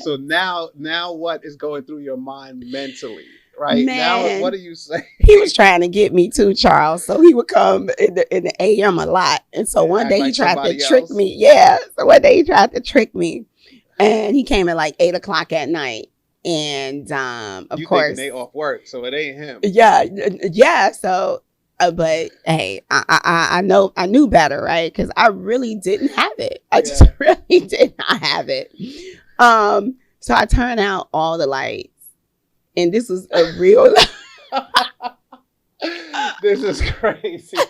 So now what is going through your mind mentally, right? Man, now, what are you saying? He was trying to get me too, Charles. So he would come in the AM a lot. And so one day he tried to trick me. Yeah. So one day he tried to trick me. And he came at like 8:00 at night. And of course, they off work, so it ain't him. Yeah. So, but hey, I knew better, right? Because I really didn't have it. I just really did not have it. So I turned out all the lights, and this was a real. This is crazy. All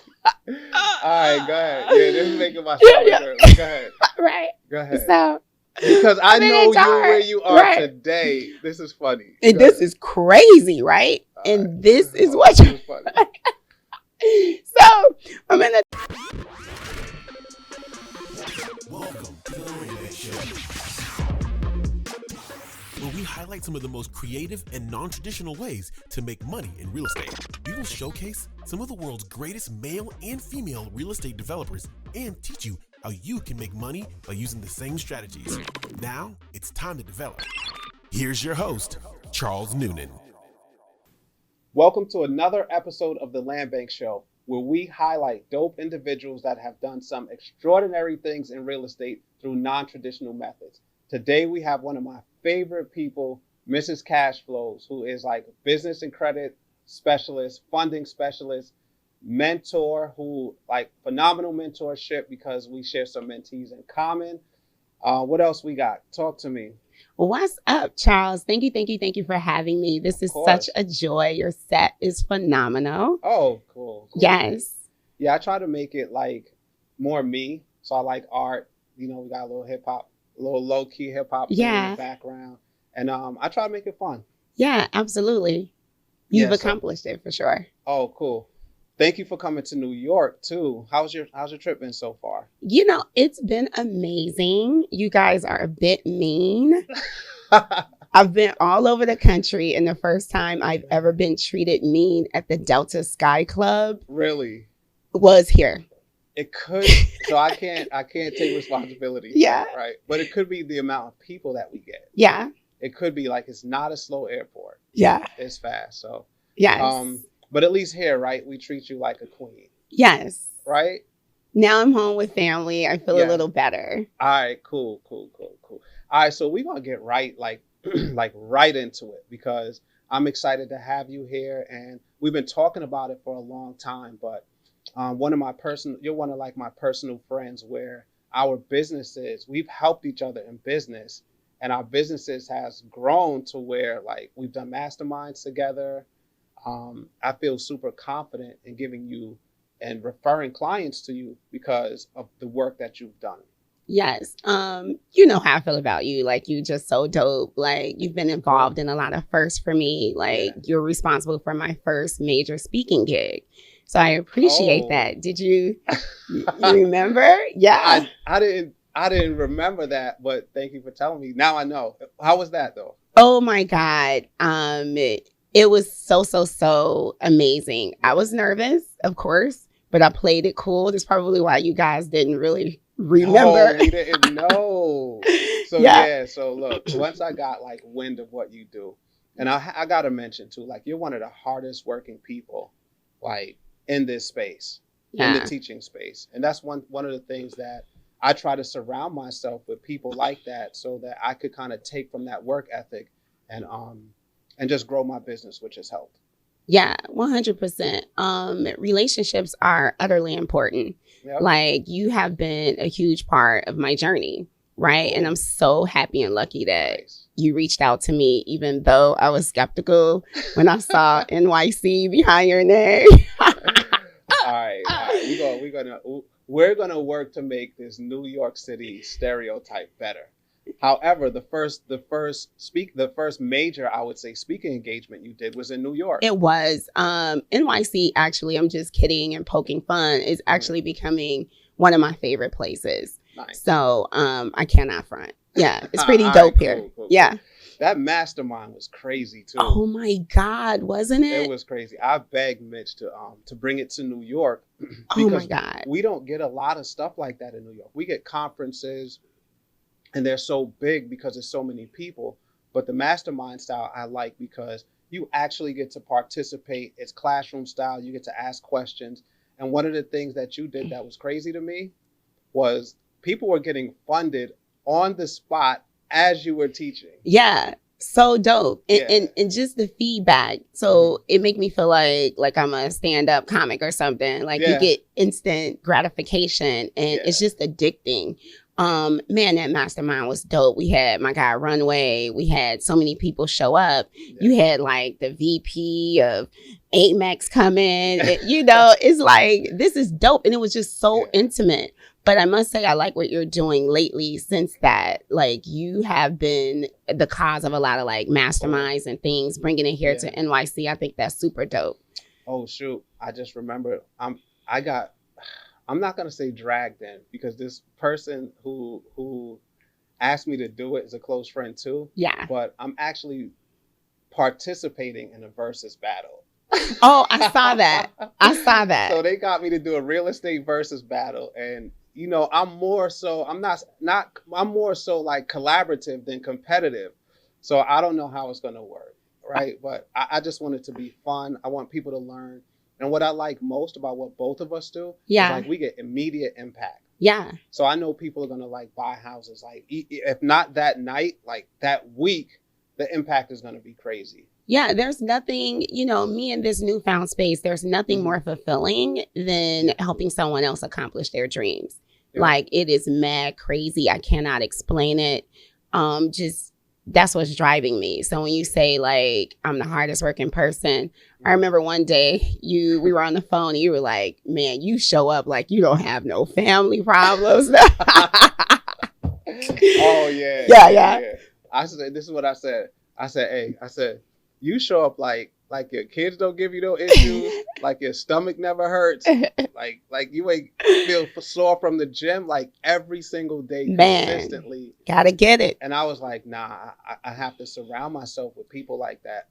right, go ahead. Yeah, this is making my stomach hurt. Go ahead. Right. Go ahead. So, because I know you where you are today. This is funny. And this is crazy, right? And this is what you. So I'm in a. Welcome to the Reinvesting, where we highlight some of the most creative and non-traditional ways to make money in real estate. We will showcase some of the world's greatest male and female real estate developers and teach you how you can make money by using the same strategies. Now, it's time to develop. Here's your host, Charles Noonan. Welcome to another episode of the Land Bank Show, where we highlight dope individuals that have done some extraordinary things in real estate through non-traditional methods. Today, we have one of my favorite people, Mrs. Cashflows, who is like a business and credit specialist, funding specialist, mentor, who like phenomenal mentorship because we share some mentees in common. What else we got? Talk to me. What's up, Charles? Thank you for having me. This is such a joy. Your set is phenomenal. Oh, cool. Yes. Yeah, I try to make it like more me. So I like art. You know, we got a little hip hop, a little low key hip hop in the background. And I try to make it fun. Yeah, absolutely. You've accomplished it for sure. Oh, cool. Thank you for coming to New York too. How's your trip been so far? You know, it's been amazing. You guys are a bit mean. I've been all over the country, and the first time I've ever been treated mean at the Delta Sky Club. Really? Was here. It could. So I can't take responsibility. Yeah. Right. But it could be the amount of people that we get. Yeah. It could be like it's not a slow airport. Yeah. It's fast. So. Yes. But at least here, right, we treat you like a queen. Yes. Right? Now I'm home with family. I feel a little better. All right, cool. All right, so we're going to get right right into it because I'm excited to have you here. And we've been talking about it for a long time. But you're one of like my personal friends where our businesses, we've helped each other in business. And our businesses has grown to where like we've done masterminds together. I feel super confident in giving you and referring clients to you because of the work that you've done. Yes. You know how I feel about you. Like, you just so dope. Like, you've been involved in a lot of firsts for me. Like, you're responsible for my first major speaking gig. So I appreciate that. Did you remember? Yeah. I didn't remember that, but thank you for telling me. Now I know. How was that though? Oh my God. It was so amazing. I was nervous, of course, but I played it cool. That's probably why you guys didn't really remember. No, we didn't know. So so look, once I got like wind of what you do, and I got to mention too, like you're one of the hardest working people like in this space, in the teaching space. And that's one of the things that I try to surround myself with people like that so that I could kind of take from that work ethic and just grow my business, which has helped. Yeah, 100%. Relationships are utterly important. Yep. Like, you have been a huge part of my journey, right? And I'm so happy and lucky that you reached out to me, even though I was skeptical when I saw NYC behind your name. All right. We're gonna work to make this New York City stereotype better. However, the first major, I would say, speaking engagement you did was in New York. It was. NYC, actually, I'm just kidding and poking fun, is actually becoming one of my favorite places. Nice. So I cannot front. Yeah, it's pretty dope here. Cool. Yeah. That mastermind was crazy too. Oh my God, wasn't it? It was crazy. I begged Mitch to bring it to New York. Oh my God. We don't get a lot of stuff like that in New York. We get conferences. and they're so big because there's so many people. But the mastermind style I like because you actually get to participate. It's classroom style. You get to ask questions. And one of the things that you did that was crazy to me was people were getting funded on the spot as you were teaching. Yeah. So dope. And just the feedback. So it make me feel like I'm a stand-up comic or something. Like you get instant gratification and it's just addicting. Man, that mastermind was dope. We had my guy Runway. We had so many people show up. You had like the VP of Amex come in. It's like, this is dope. And it was just so intimate. But I must say, I like what you're doing lately since that. Like, you have been the cause of a lot of like masterminds and things, bringing it here to NYC. I think that's super dope. Oh, shoot. I just remember I'm not going to say dragged in because this person who asked me to do it is a close friend too. Yeah. But I'm actually participating in a versus battle. Oh, I saw that. So they got me to do a real estate versus battle. And I'm more so like collaborative than competitive. So I don't know how it's going to work. Right. But I just want it to be fun. I want people to learn. And what I like most about what both of us do is like we get immediate impact. Yeah. So I know people are going to like buy houses. Like if not that night, like that week, the impact is going to be crazy. Yeah, there's nothing, me in this newfound space, there's nothing more fulfilling than helping someone else accomplish their dreams. Yeah. Like, it is mad crazy. I cannot explain it. That's what's driving me. So when you say like, I'm the hardest working person, I remember one day we were on the phone and you were like, man, you show up like you don't have no family problems. Oh, yeah. Yeah. I said, this is what I said. I said, you show up like your kids don't give you no issues, like your stomach never hurts, like you ain't feel sore from the gym, like every single day consistently. Gotta get it. And I was like, nah, I have to surround myself with people like that.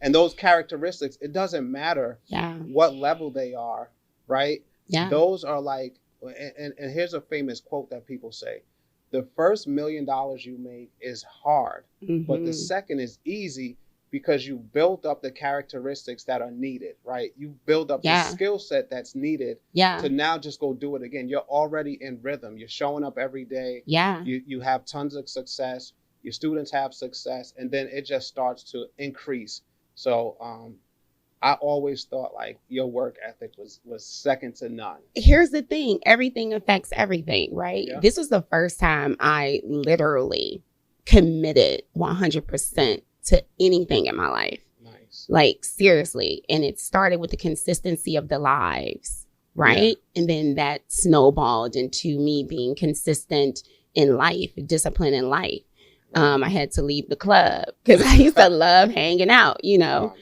And those characteristics, it doesn't matter what level they are, right? Yeah. Those are like, and here's a famous quote that people say. The first $1 million you make is hard, but the second is easy because you built up the characteristics that are needed, right? You build up the skill set that's needed to now just go do it again. You're already in rhythm. You're showing up every day. Yeah. You have tons of success. Your students have success, and then it just starts to increase. So I always thought like your work ethic was second to none. Here's the thing. Everything affects everything, right? Yeah. This was the first time I literally committed 100% to anything in my life. Nice. Like, seriously. And it started with the consistency of the lives, right? Yeah. And then that snowballed into me being consistent in life, discipline in life. I had to leave the club because I used to love hanging out, Oh,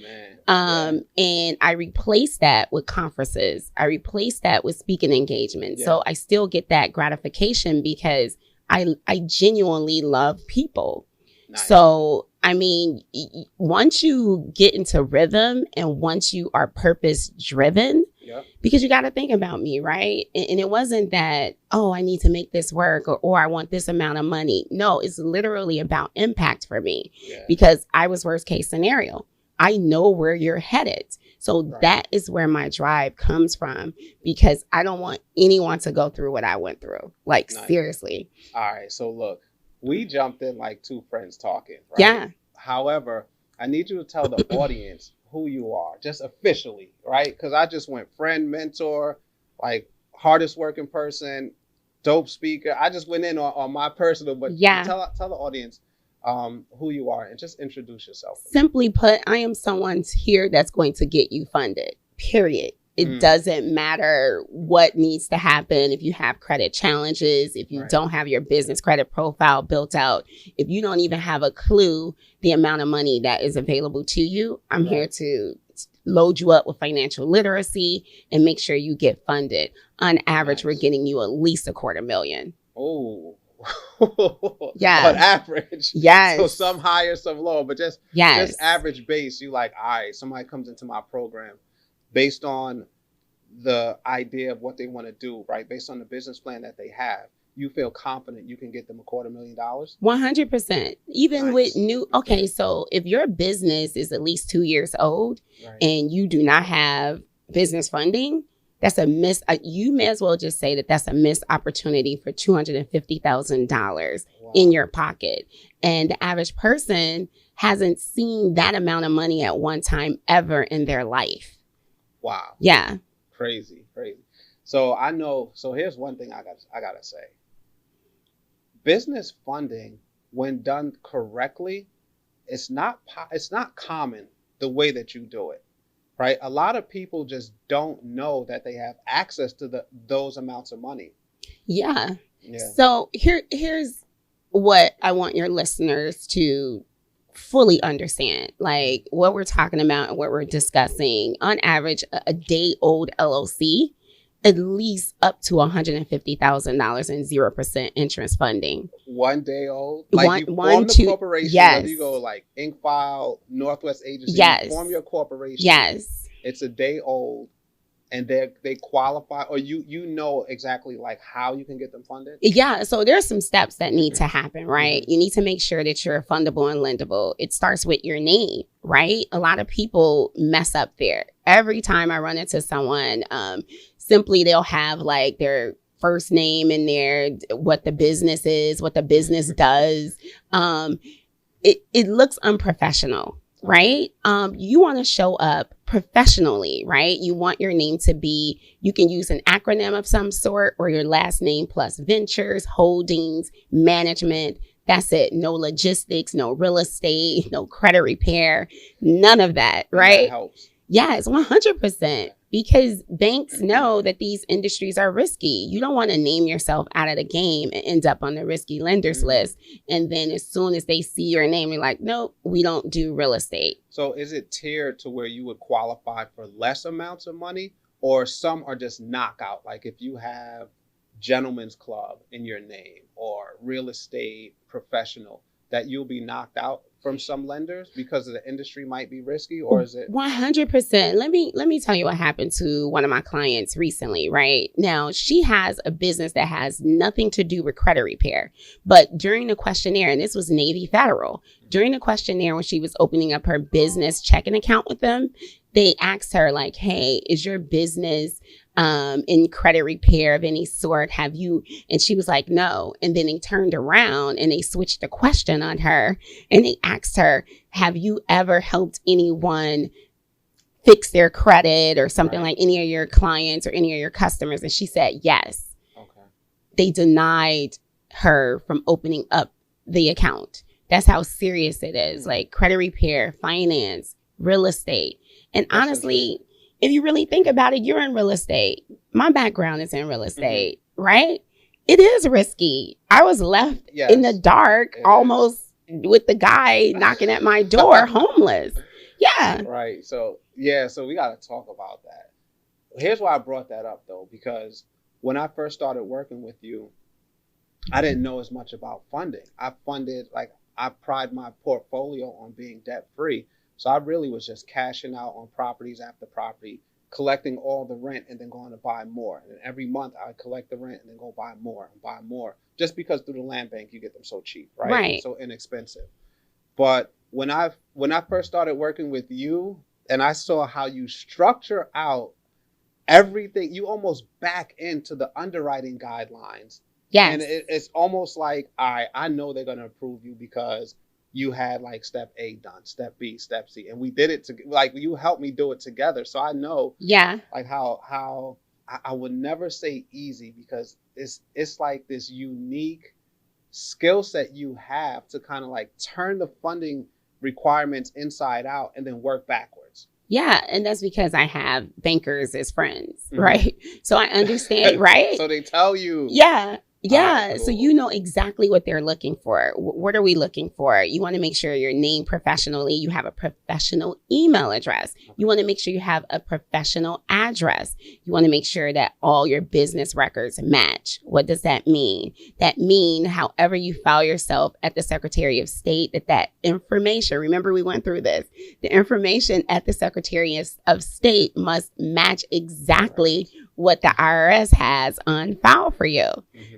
man. And I replaced that with conferences. I replaced that with speaking engagements. Yeah. So I still get that gratification because I genuinely love people. Nice. So, I mean, once you get into rhythm and once you are purpose driven, because you got to think about me, right? And it wasn't that, oh, I need to make this work or I want this amount of money. No, it's literally about impact for me because I was worst case scenario. I know where you're headed. So that is where my drive comes from because I don't want anyone to go through what I went through. Like, seriously. All right. So look, we jumped in like two friends talking, right? Yeah. However, I need you to tell the audience who you are, just officially, right? Because I just went friend, mentor, like hardest working person, dope speaker. I just went in on my personal, but tell the audience who you are and just introduce yourself. Simply put, I am someone here that's going to get you funded, period. It doesn't matter what needs to happen. If you have credit challenges, if you don't have your business credit profile built out, if you don't even have a clue the amount of money that is available to you, I'm here to load you up with financial literacy and make sure you get funded. On average, we're getting you at least $250,000. Oh, yeah. On average. Yes. So some higher, some lower, but just average base. You like, all right, somebody comes into my program based on the idea of what they want to do, right? Based on the business plan that they have. you feel confident you can get them $250,000? 100%. Even Nice. with okay, so if your business is at least 2 years old and you do not have business funding, that's a you may as well just say that that's a missed opportunity for $250,000 in your pocket. And the average person hasn't seen that amount of money at one time ever in their life. Wow. Yeah. Crazy. So I know, so here's one thing I gotta say. Business funding, when done correctly, it's not common the way that you do it, right? A lot of people just don't know that they have access to those amounts of money. Yeah. So here's what I want your listeners to fully understand. Like what we're talking about and what we're discussing. On average, a day-old LLC, at least up to $150,000 and 0% interest funding. 1 day old? Like you form the corporation, whether you go like Inc. File, Northwest Agency, you form your corporation. Yes. It's a day old and they qualify, or you know exactly like how you can get them funded? Yeah, so there's some steps that need to happen, right? You need to make sure that you're fundable and lendable. It starts with your name, right? A lot of people mess up there. Every time I run into someone, simply they'll have like their first name in there, what the business is, what the business does. It looks unprofessional, right? You want to show up professionally, right? You want your name to be, you can use an acronym of some sort or your last name plus ventures, holdings, management. That's it. No logistics, no real estate, no credit repair, none of that, right? That helps. Yes, 100%. Because banks know that these industries are risky. You don't want to name yourself out of the game and end up on the risky lenders list. And then as soon as they see your name, you're like, nope, we don't do real estate. So is it tiered to where you would qualify for less amounts of money, or some are just knockout? Like if you have gentleman's club in your name or real estate professional, that you'll be knocked out from some lenders because of the industry might be risky, or is it 100%? Let me tell you what happened to one of my clients recently. Right now, she has a business that has nothing to do with credit repair, but during the questionnaire, and this was Navy Federal, during the questionnaire when she was opening up her business checking account with them, they asked her like, hey, is your business in credit repair of any sort? Have you? And she was like, no. And then they turned around and they switched the question on her and they asked her, have you ever helped anyone fix their credit or something, like any of your clients or any of your customers? And she said, yes. Okay. They denied her from opening up the account. That's how serious it is. Like credit repair, finance, real estate. And that's honestly, if you really think about it, you're in real estate. My background is in real estate, right? It is risky. I was left in the dark, almost with the guy knocking at my door, homeless. Yeah. Right. So we got to talk about that. Here's why I brought that up, though, because when I first started working with you, I didn't know as much about funding. I pride my portfolio on being debt free. So I really was just cashing out on properties after property, collecting all the rent and then going to buy more. And every month I would collect the rent and then go buy more and buy more. Just because through the land bank you get them so cheap, right? So inexpensive. But when I first started working with you and I saw how you structure out everything, you almost back into the underwriting guidelines. Yes. And it's almost like, all right, I know they're going to approve you because you had like step A done, step B, step C, and we did it like you helped me do it together. So I know, like how I would never say easy, because it's like this unique skill set you have to kind of like turn the funding requirements inside out and then work backwards. Yeah, and that's because I have bankers as friends, right? So I understand, right? So they tell you, Yeah. Cool. So you know exactly what they're looking for. What are we looking for? You want to make sure you're named professionally. You have a professional email address. You want to make sure you have a professional address. You want to make sure that all your business records match. What does that mean? That mean however you file yourself at the Secretary of State, that information, remember we went through this, the information at the Secretary of State must match exactly what the IRS has on file for you,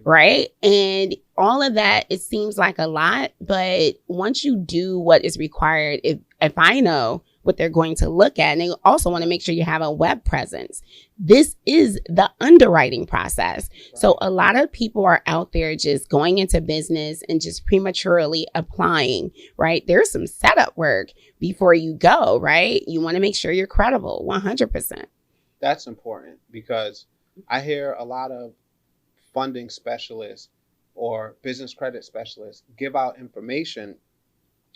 right? And all of that, it seems like a lot, but once you do what is required, if I know what they're going to look at, and they also want to make sure you have a web presence. This is the underwriting process. Right. So a lot of people are out there just going into business and just prematurely applying, right? There's some setup work before you go, right? You want to make sure you're credible, 100%. That's important because I hear a lot of funding specialists or business credit specialists give out information.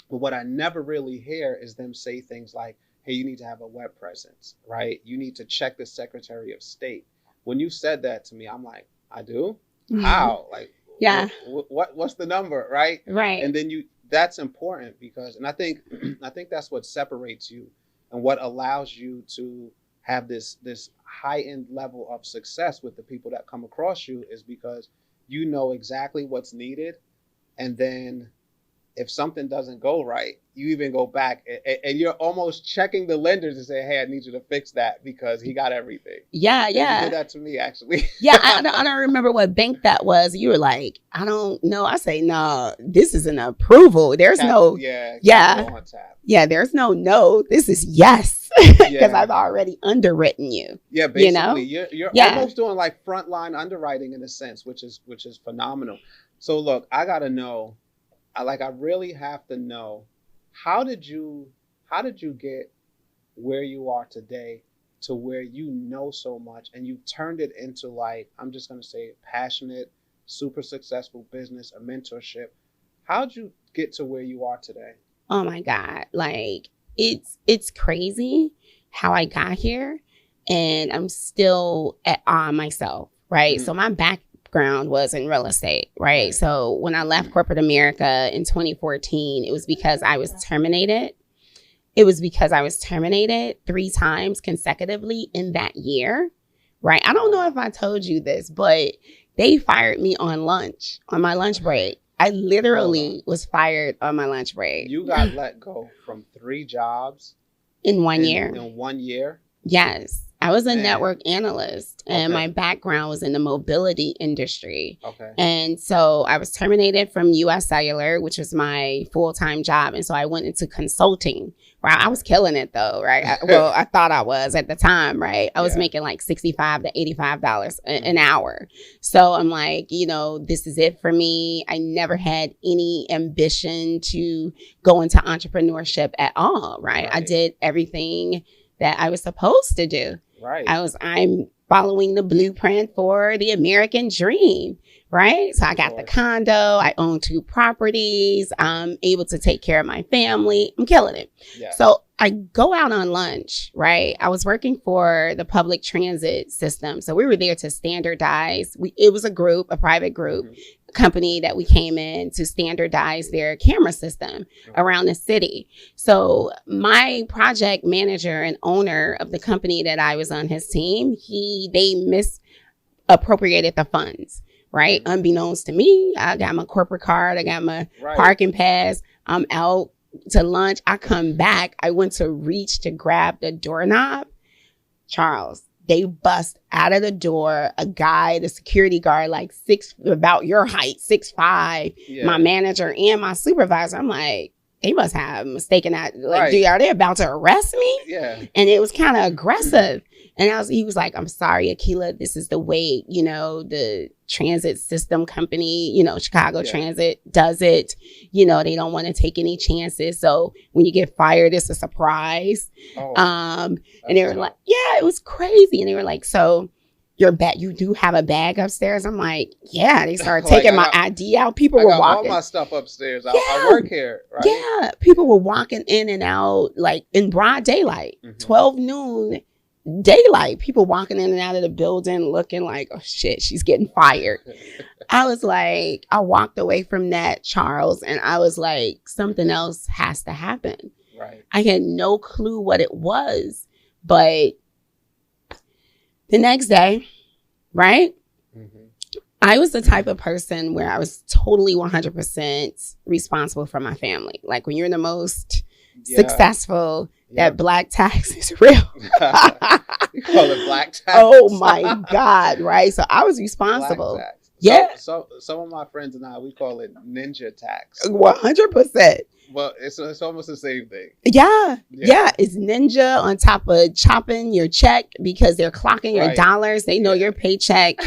But what I never really hear is them say things like, hey, you need to have a web presence, right? You need to check the Secretary of State. When you said that to me, I'm like, I do? How? Like, yeah. What's the number, right? Right. And then that's important because, and I think that's what separates you and what allows you to have this high-end level of success with the people that come across you is because you know exactly what's needed. And then if something doesn't go right, you even go back and you're almost checking the lenders and say, hey, I need you to fix that because he got everything. Yeah. And you did that to me, actually. Yeah, I don't remember what bank that was. You were like, I don't know. I say, no, this is an approval. There's no. There's no. This is yes. Because I've already underwritten you. Yeah, basically. You're almost doing like frontline underwriting in a sense, which is phenomenal. So look, I got to know. I really have to know, how did you get where you are today to where you know so much and you've turned it into, like, I'm just going to say passionate, super successful business, a mentorship. How'd you get to where you are today? Oh my God. Like it's crazy how I got here and I'm still at awe myself. Right. Mm-hmm. So my background was in real estate, right? So when I left corporate America in 2014, it was because I was terminated. It was because I was terminated 3 times consecutively in that year, right? I don't know if I told you this, but they fired me on my lunch break. I literally was fired on my lunch break. You got let go from 3 jobs in 1 year. In 1 year? Yes. I was a network analyst and my background was in the mobility industry. Okay. And so I was terminated from US Cellular, which was my full-time job. And so I went into consulting. Right. I was killing it though, right? I thought I was at the time, right? I was making like $65 to $85 an hour. So I'm like, this is it for me. I never had any ambition to go into entrepreneurship at all, right? I did everything that I was supposed to do. Right. I'm following the blueprint for the American dream, right? So I got the condo, I own 2 properties, I'm able to take care of my family. I'm killing it. Yeah. So I go out on lunch, right? I was working for the public transit system. So we were there to standardize. It was a private group company that we came in to standardize their camera system around the city. So my project manager and owner of the company that I was on his team, they misappropriated the funds, right? Unbeknownst to me, I got my corporate card, I got my parking pass, I'm out to lunch. I come back, I went to reach to grab the doorknob. Charles, they bust out of the door a guy, the security guard, like about your height, 6'5", my manager and my supervisor. I'm like, they must have mistaken that. Like, are they about to arrest me? Yeah. And it was kind of aggressive. And he was like, I'm sorry, Akila, this is the way, the transit system company, Chicago Transit does it. They don't want to take any chances. So when you get fired, it's a surprise. And they were like, yeah, it was crazy. And they were like, so you do have a bag upstairs? I'm like, yeah. They started taking my ID out. People were walking. All my stuff upstairs. I work here, right? Yeah. People were walking in and out like in broad daylight, 12 noon. Daylight, people walking in and out of the building looking like, oh shit, she's getting fired. I was like, I walked away from that, Charles, and I was like, something else has to happen. Right. I had no clue what it was, but the next day, right? I was the type of person where I was totally 100% responsible for my family. Like when you're the most successful, that black tax is real. You call it black tax. Oh my God, right? So I was responsible. Black tax. Yeah. So some of my friends and I, we call it ninja tax. 100%. Well, it's almost the same thing. Yeah. It's ninja on top of chopping your check because they're clocking your dollars. They know your paycheck.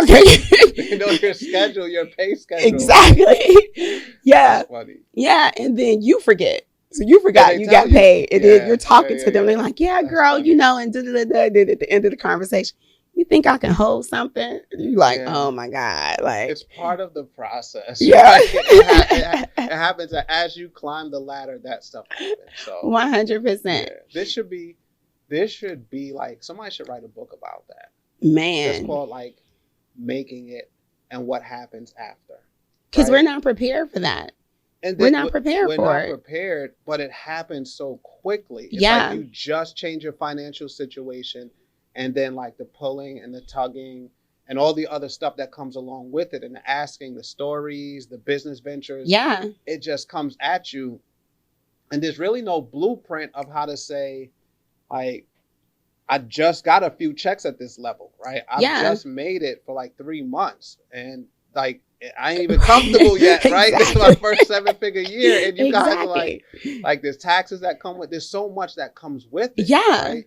Okay. They know your schedule, your pay schedule. Exactly. Yeah. That's funny. Yeah. And then you forget. So you forgot you got paid. And then you're talking to them. They're like, yeah, That's girl, funny. you know, and then at the end of the conversation, you think I can hold something? You like, oh my God. Like, it's part of the process. Yeah. Right? It happens as you climb the ladder, that stuff happens. So 100%. yeah. This should be like, somebody should write a book about that. Man. It's called like Making It and What Happens After. Because we're not prepared for that. And we're not prepared for it. We're not prepared, but it happens so quickly. It's like you just change your financial situation, and then like the pulling and the tugging and all the other stuff that comes along with it, and the asking, the stories, the business ventures. Yeah. It just comes at you. And there's really no blueprint of how to say, like, I just got a few checks at this level, right? I've just made it for like 3 months. And like, I ain't even comfortable yet, right? This is my first 7-figure year. And you guys are like, there's taxes that come with, there's so much that comes with it. Yeah. Right?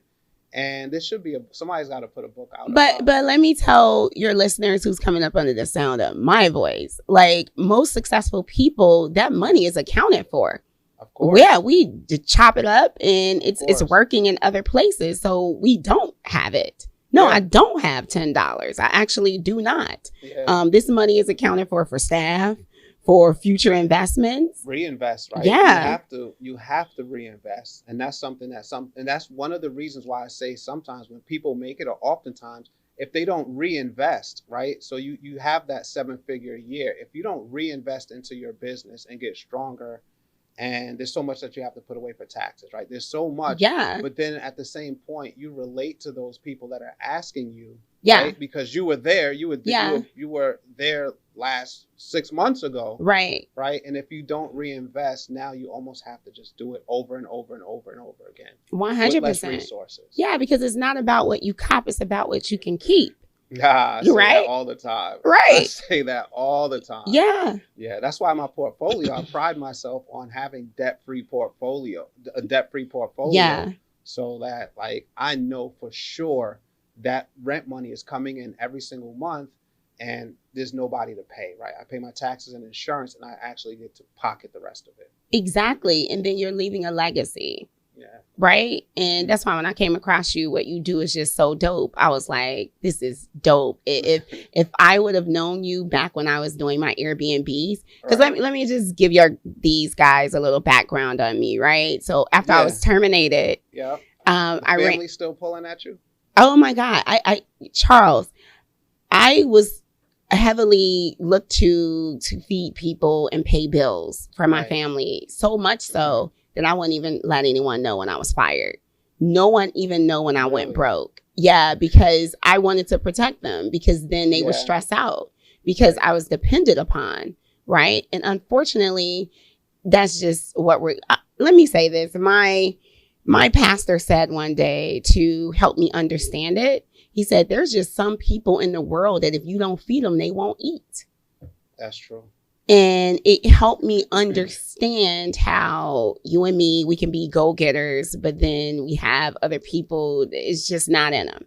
And this should be somebody's got to put a book out. But let me tell your listeners who's coming up under the sound of my voice, like most successful people, that money is accounted for. Of course. Yeah, we chop it up and it's working in other places. So we don't have it. No, I don't have $10. I actually do not. Yeah. This money is accounted for staff, for future investments. Reinvest, right? Yeah. You have to reinvest. And that's something and that's one of the reasons why I say sometimes when people make it, or oftentimes, if they don't reinvest, right? So you have that 7-figure year. If you don't reinvest into your business and get stronger, and there's so much that you have to put away for taxes, right? There's so much. Yeah. But then at the same point, you relate to those people that are asking you, right? Because you were there. You were there last 6 months ago. Right. Right. And if you don't reinvest, now you almost have to just do it over and over and over and over again. 100%. With less resources. Yeah, because it's not about what you cop, it's about what you can keep. Yeah, I say that all the time. Right. I say that all the time. Yeah. Yeah, that's why my portfolio, I pride myself on having a debt-free portfolio. Yeah. So that like I know for sure that rent money is coming in every single month and there's nobody to pay, right? I pay my taxes and insurance and I actually get to pocket the rest of it. Exactly. And then you're leaving a legacy. Yeah. Right. And that's why when I came across you, what you do is just so dope. I was like, this is dope. If I would have known you back when I was doing my Airbnbs, because let me just give these guys a little background on me. Right. So after I was terminated. Yeah. Family still pulling at you? Oh, my God. Charles, I was heavily looked to feed people and pay bills for my family. So much so that I wouldn't even let anyone know when I was fired. No one even know when I went broke. Yeah, because I wanted to protect them because then they would stress out because I was dependent upon, right? And unfortunately, that's just what let me say this. My pastor said one day to help me understand it, he said, there's just some people in the world that if you don't feed them, they won't eat. That's true. And it helped me understand how you and me, we can be go-getters, but then we have other people, it's just not in them,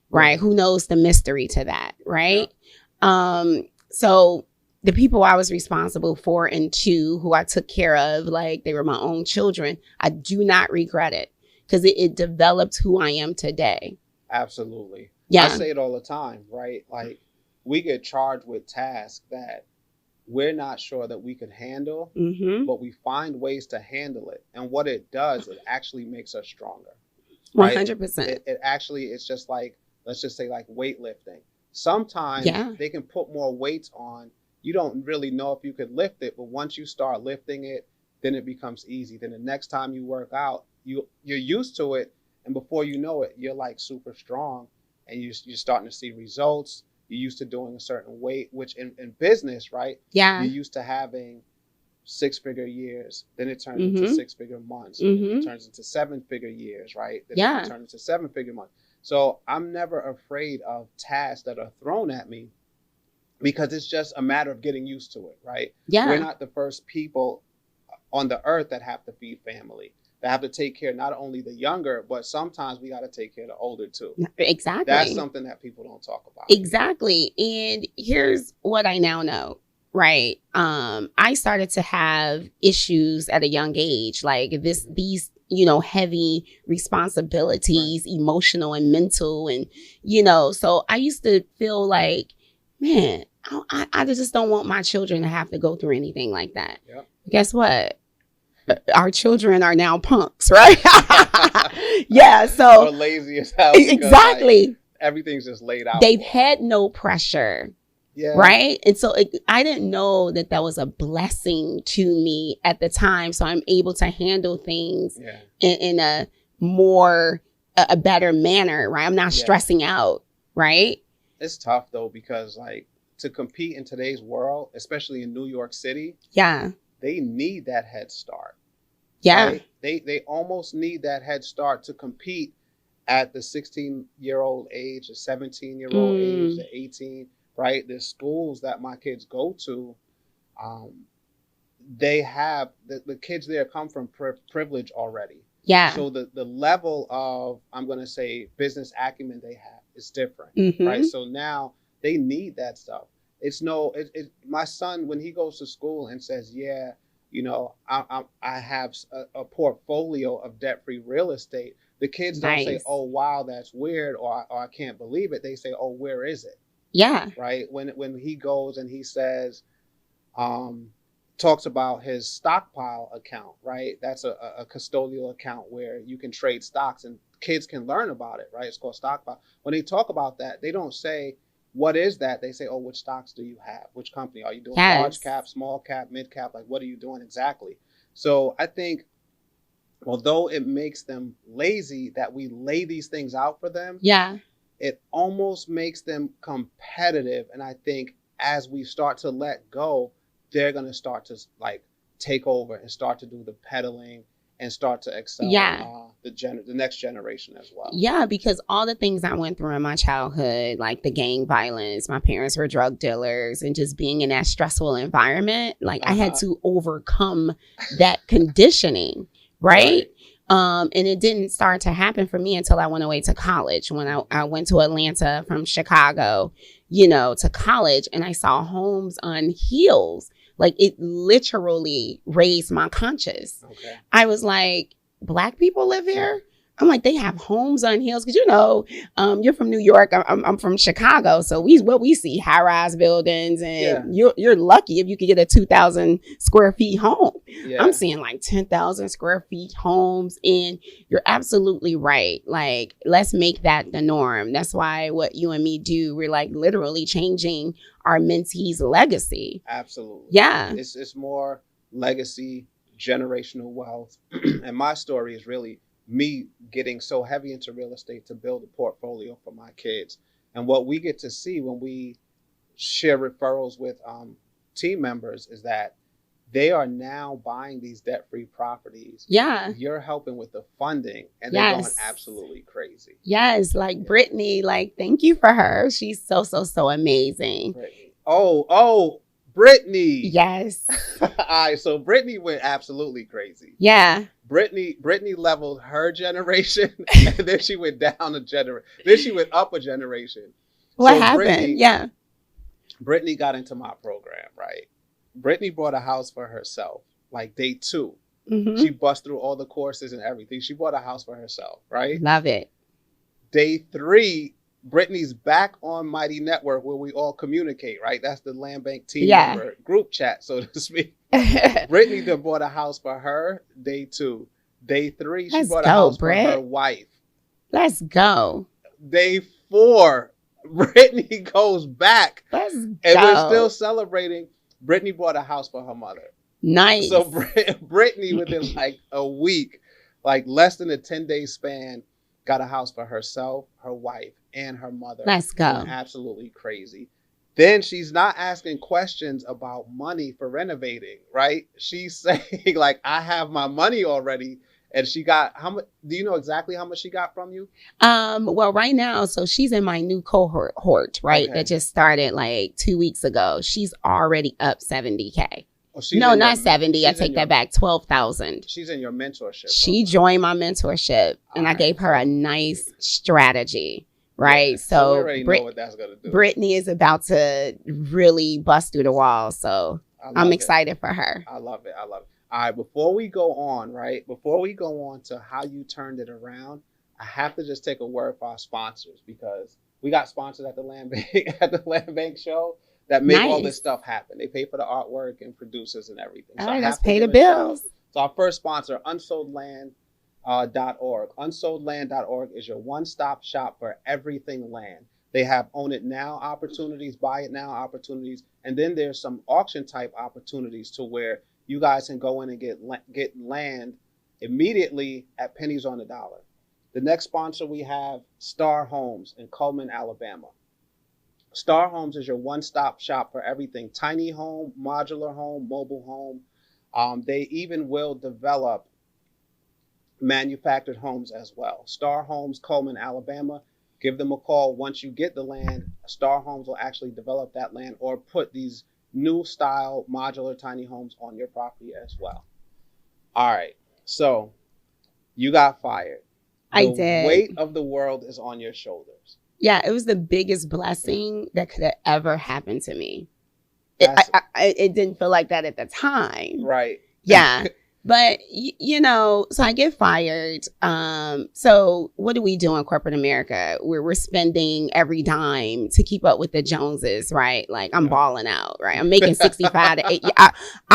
right? Who knows the mystery to that, right? Yeah. So the people I was responsible for and to, who I took care of, like they were my own children, I do not regret it because it developed who I am today. Absolutely. Yeah. I say it all the time, right? Like we get charged with tasks that we're not sure that we can handle, but we find ways to handle it. And what it does, it actually makes us stronger. Right? 100%. It actually, it's just like, let's just say like weightlifting. Sometimes they can put more weights on. You don't really know if you could lift it, but once you start lifting it, then it becomes easy. Then the next time you work out, you're used to it. And before you know it, you're like super strong and you're starting to see results. You're used to doing a certain weight, which in business, right? Yeah. You're used to having 6-figure years. Then it turns into 6-figure months. It turns into 7-figure years, right? Then it turns into 7-figure months. So I'm never afraid of tasks that are thrown at me because it's just a matter of getting used to it, right? Yeah. We're not the first people on the earth that have to feed family, that have to take care not only the younger, but sometimes we got to take care of the older too. Exactly. That's something that people don't talk about. Exactly. And here's what I now know, right? I started to have issues at a young age, like these, heavy responsibilities, right, emotional and mental. And, so I used to feel like, man, I just don't want my children to have to go through anything like that. Yep. Guess what? Our children are now punks, right? Yeah. So or lazy as hell. Exactly. Like, everything's just laid out. They've had no pressure. Yeah. Right. And so I didn't know that was a blessing to me at the time. So I'm able to handle things in a more, a better manner. Right. I'm not stressing out. Right. It's tough though, because like to compete in today's world, especially in New York City. Yeah. They need that head start. Yeah. Right? They almost need that head start to compete at the 16-year-old age, the 17-year-old age, the 18, right? The schools that my kids go to, they have, the kids there come from privilege already. Yeah. So the level of, I'm going to say, business acumen they have is different, right? So now they need that stuff. It's my son, when he goes to school and says, I have a portfolio of debt-free real estate. The kids don't say, oh, wow, that's weird, or I can't believe it. They say, oh, where is it? Yeah. Right. When he goes and he says, talks about his stockpile account, right? That's a custodial account where you can trade stocks and kids can learn about it, right? It's called stockpile. When they talk about that, they don't say, what is that? They say, oh, which stocks do you have? Which company? Are you doing large cap, small cap, mid cap? Like, what are you doing exactly? So I think, although it makes them lazy that we lay these things out for them, it almost makes them competitive. And I think as we start to let go, they're going to start to like take over and start to do the peddling and start to excel the next generation as well. Yeah, because all the things I went through in my childhood, like the gang violence, my parents were drug dealers, and just being in that stressful environment, like I had to overcome that conditioning, right? And it didn't start to happen for me until I went away to college. When I went to Atlanta from Chicago, to college, and I saw homes on heels. Like it literally raised my conscience. Okay. I was like, Black people live here? I'm like, they have homes on hills. Because, you're from New York. I'm from Chicago. So what we see, high-rise buildings. And you're lucky if you could get a 2,000 square feet home. Yeah. I'm seeing like 10,000 square feet homes. And you're absolutely right. Like, let's make that the norm. That's why what you and me do, we're like literally changing our mentees' legacy. Absolutely. Yeah. It's more legacy, generational wealth. And my story is really me getting so heavy into real estate to build a portfolio for my kids. And what we get to see when we share referrals with team members is that they are now buying these debt-free properties. Yeah. You're helping with the funding and they're going absolutely crazy. Yes. Like Brittany, like, thank you for her. She's so amazing. Brittany. Oh, Brittany. Yes. All right. So Brittany went absolutely crazy. Yeah. Brittany leveled her generation and then she went down a generation. Then she went up a generation. What happened? Brittany got into my program, right? Brittany bought a house for herself, like day 2. Mm-hmm. She bust through all the courses and everything. She bought a house for herself, right? Love it. Day 3, Brittany's back on Mighty Network where we all communicate, right? That's the Land Bank team member group chat, so to speak. Brittany then bought a house for her, day 2. Day 3, she bought a house for her wife. Let's go. Day 4, Brittany goes back. Let's go. And we're still celebrating. Brittany bought a house for her mother. Nice. So Brittany, within like a week, like less than a 10-day span, got a house for herself, her wife, and her mother. Let's go. Absolutely crazy. Then she's not asking questions about money for renovating, right? She's saying, like, I have my money already, And she got how much? Do you know exactly how much she got from you? Well, right now, so she's in my new cohort, right? Okay. That just started like 2 weeks ago. She's already up $70K. Oh, no, not 70. I take that back. 12,000. She's in your mentorship. She joined my mentorship, and I gave her a nice strategy. Right. Yeah, so we already know what that's gonna do. Brittany is about to really bust through the wall. So I'm excited for her. I love it. All right, before we go on to how you turned it around, I have to just take a word for our sponsors, because we got sponsors at the Land Bank show that make all this stuff happen. They pay for the artwork and producers and everything. So all right, let's pay the bills. So our first sponsor, unsoldland.org. Unsoldland.org is your one-stop shop for everything land. They have own it now opportunities, buy it now opportunities, and then there's some auction type opportunities to where you guys can go in and get land immediately at pennies on the dollar. The next sponsor we have, Star Homes in Cullman, Alabama. Star Homes is your one-stop shop for everything. Tiny home, modular home, mobile home. They even will develop manufactured homes as well. Star Homes, Cullman, Alabama. Give them a call. Once you get the land, Star Homes will actually develop that land or put these new style modular tiny homes on your property as well. All right. So you got fired. I did. The weight of the world is on your shoulders. Yeah, it was the biggest blessing that could have ever happened to me. It didn't feel like that at the time. Right. Yeah. But, so I get fired. So what do we do in corporate America? We're spending every dime to keep up with the Joneses, right? Like I'm balling out, right? I'm making 65 to 80. I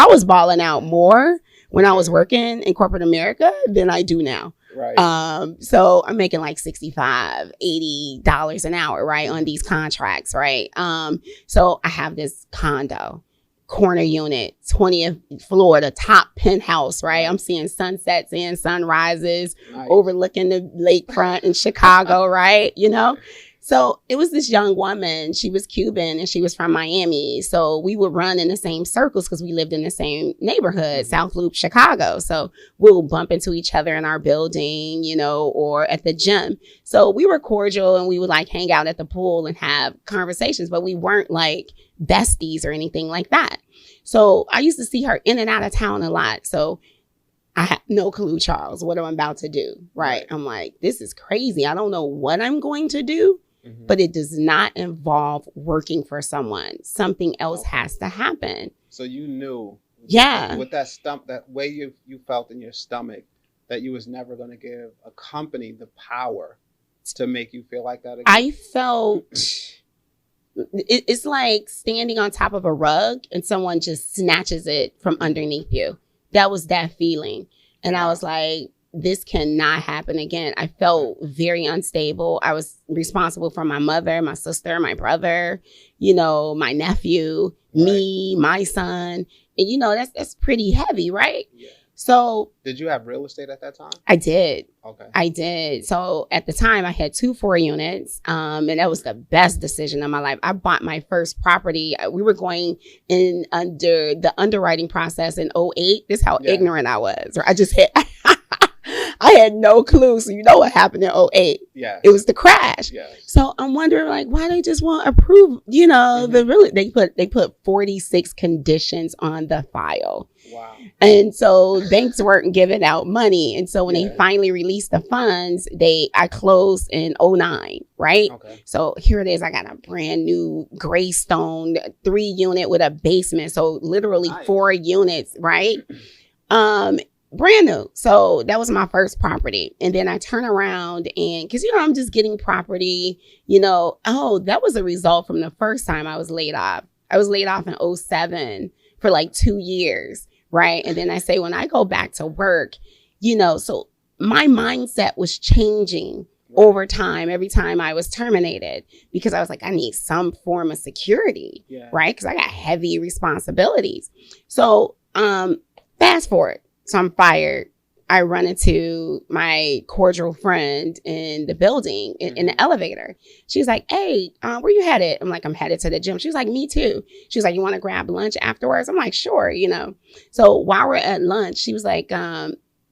was balling out more when I was working in corporate America than I do now. Right. So I'm making like $65, $80 an hour, right? On these contracts, right? So I have this condo, corner unit, 20th floor, the top penthouse, right? I'm seeing sunsets and sunrises, overlooking the lakefront in Chicago, right? So it was this young woman. She was Cuban and she was from Miami. So we would run in the same circles because we lived in the same neighborhood, South Loop, Chicago. So we'll bump into each other in our building, or at the gym. So we were cordial and we would like hang out at the pool and have conversations, but we weren't like besties or anything like that. So I used to see her in and out of town a lot. So I have no clue, Charles, what I'm about to do. Right. I'm like, this is crazy. I don't know what I'm going to do. But it does not involve working for someone. Something else has to happen. So you knew, with that way you felt in your stomach that you was never going to give a company the power to make you feel like that again. I felt it's like standing on top of a rug and someone just snatches it from underneath you. That was that feeling, and I was like, this cannot happen again. I felt very unstable. I was responsible for my mother, my sister, my brother, my nephew, me, my son. And, that's pretty heavy, right? Yeah. So. Did you have real estate at that time? I did. Okay. I did. So at the time I had 2 4 units. And that was the best decision of my life. I bought my first property. We were going in under the underwriting process in 2008. This is how ignorant I was. Or I had no clue. So you know what happened in 2008? Yeah. It was the crash. Yes. So I'm wondering like why they just won't approve, they put 46 conditions on the file. Wow. And so banks weren't giving out money. And so when they finally released the funds, I closed in 2009, right? Okay. So here it is. I got a brand new gray stone 3 unit with a basement. So literally 4 units, right? Brand new. So that was my first property. And then I turn around and because, I'm just getting property, that was a result from the first time I was laid off. I was laid off in 2007 for like 2 years. Right. And then I say, when I go back to work, so my mindset was changing over time, every time I was terminated, because I was like, I need some form of security. Right. Because I got heavy responsibilities. So fast forward. So I'm fired. I run into my cordial friend in the building, in the elevator. She's like, hey, where you headed? I'm like, I'm headed to the gym. She was like, me too. She was like, you want to grab lunch afterwards? I'm like, sure, So while we're at lunch, she was like,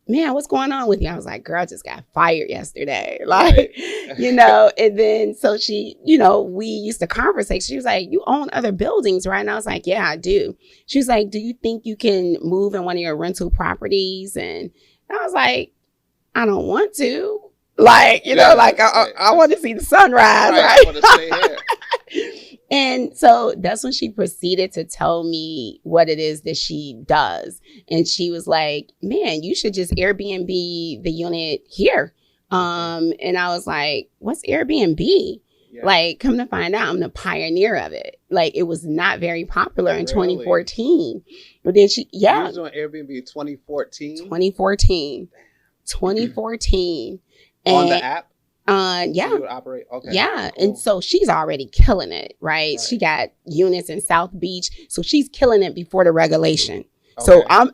man, what's going on with you? I was like, girl, I just got fired yesterday. Like, you know, and then so she, you know, we used to conversate. She was like, you own other buildings, right? And I was like, yeah, I do. She was like, do you think you can move in one of your rental properties? And I was like, I don't want to. Like, you know, like I want to see the sunrise, right? I want to stay here. And so that's when she proceeded to tell me what it is that she does. And she was like, man, you should just Airbnb the unit here. And I was like, what's Airbnb? Yeah. Like, come to find out, I'm the pioneer of it. Like, it was not very popular in 2014. But then she, You was doing Airbnb in 2014? 2014. On the app? Yeah. So you would operate? Okay. Yeah. Cool. And so she's already killing it, right? She got units in South Beach. So she's killing it before the regulation. Okay. So I'm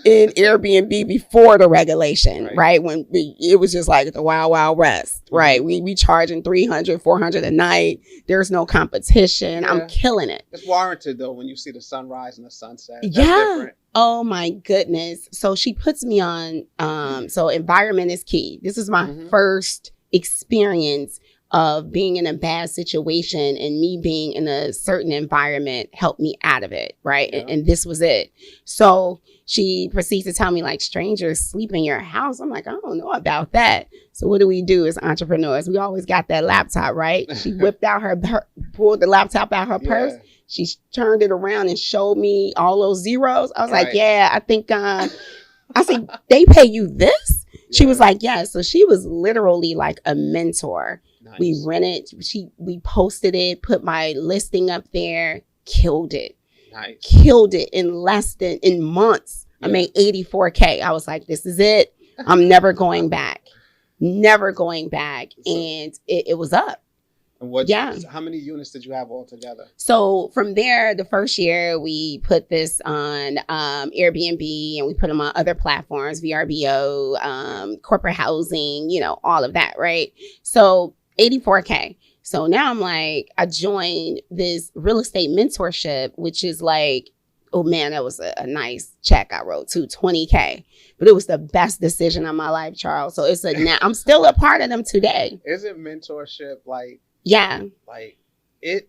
in Airbnb before the regulation, right? When it was just like the wild, wild west, right? We charging $300, $400 a night. There's no competition. Yeah. I'm killing it. It's warranted though when you see the sunrise and the sunset. That's different. Oh my goodness. So she puts me on, so environment is key. This is my first experience of being in a bad situation, and me being in a certain environment helped me out of it, right? Yeah. And this was it. So she proceeds to tell me, like, strangers sleep in your house. I'm like, I don't know about that. So what do we do as entrepreneurs? We always got that laptop, right? She whipped out pulled the laptop out her purse. She turned it around and showed me all those zeros. I was like, yeah, I think, I said, they pay you this? She was like, yeah. So she was literally like a mentor. Nice. We rented, we posted it, put my listing up there, killed it. Nice. Killed it in months. Yeah. I made $84K. I was like, this is it. I'm never going back. Never going back. And it was up. And how many units did you have altogether? So from there, the first year we put this on Airbnb, and we put them on other platforms, VRBO, corporate housing, you know, all of that, right? So $84K. So now I'm like, I joined this real estate mentorship, which is like, oh man, that was a nice check I wrote too, $20K. But it was the best decision of my life, Charles. So I'm still a part of them today. Isn't mentorship like, like it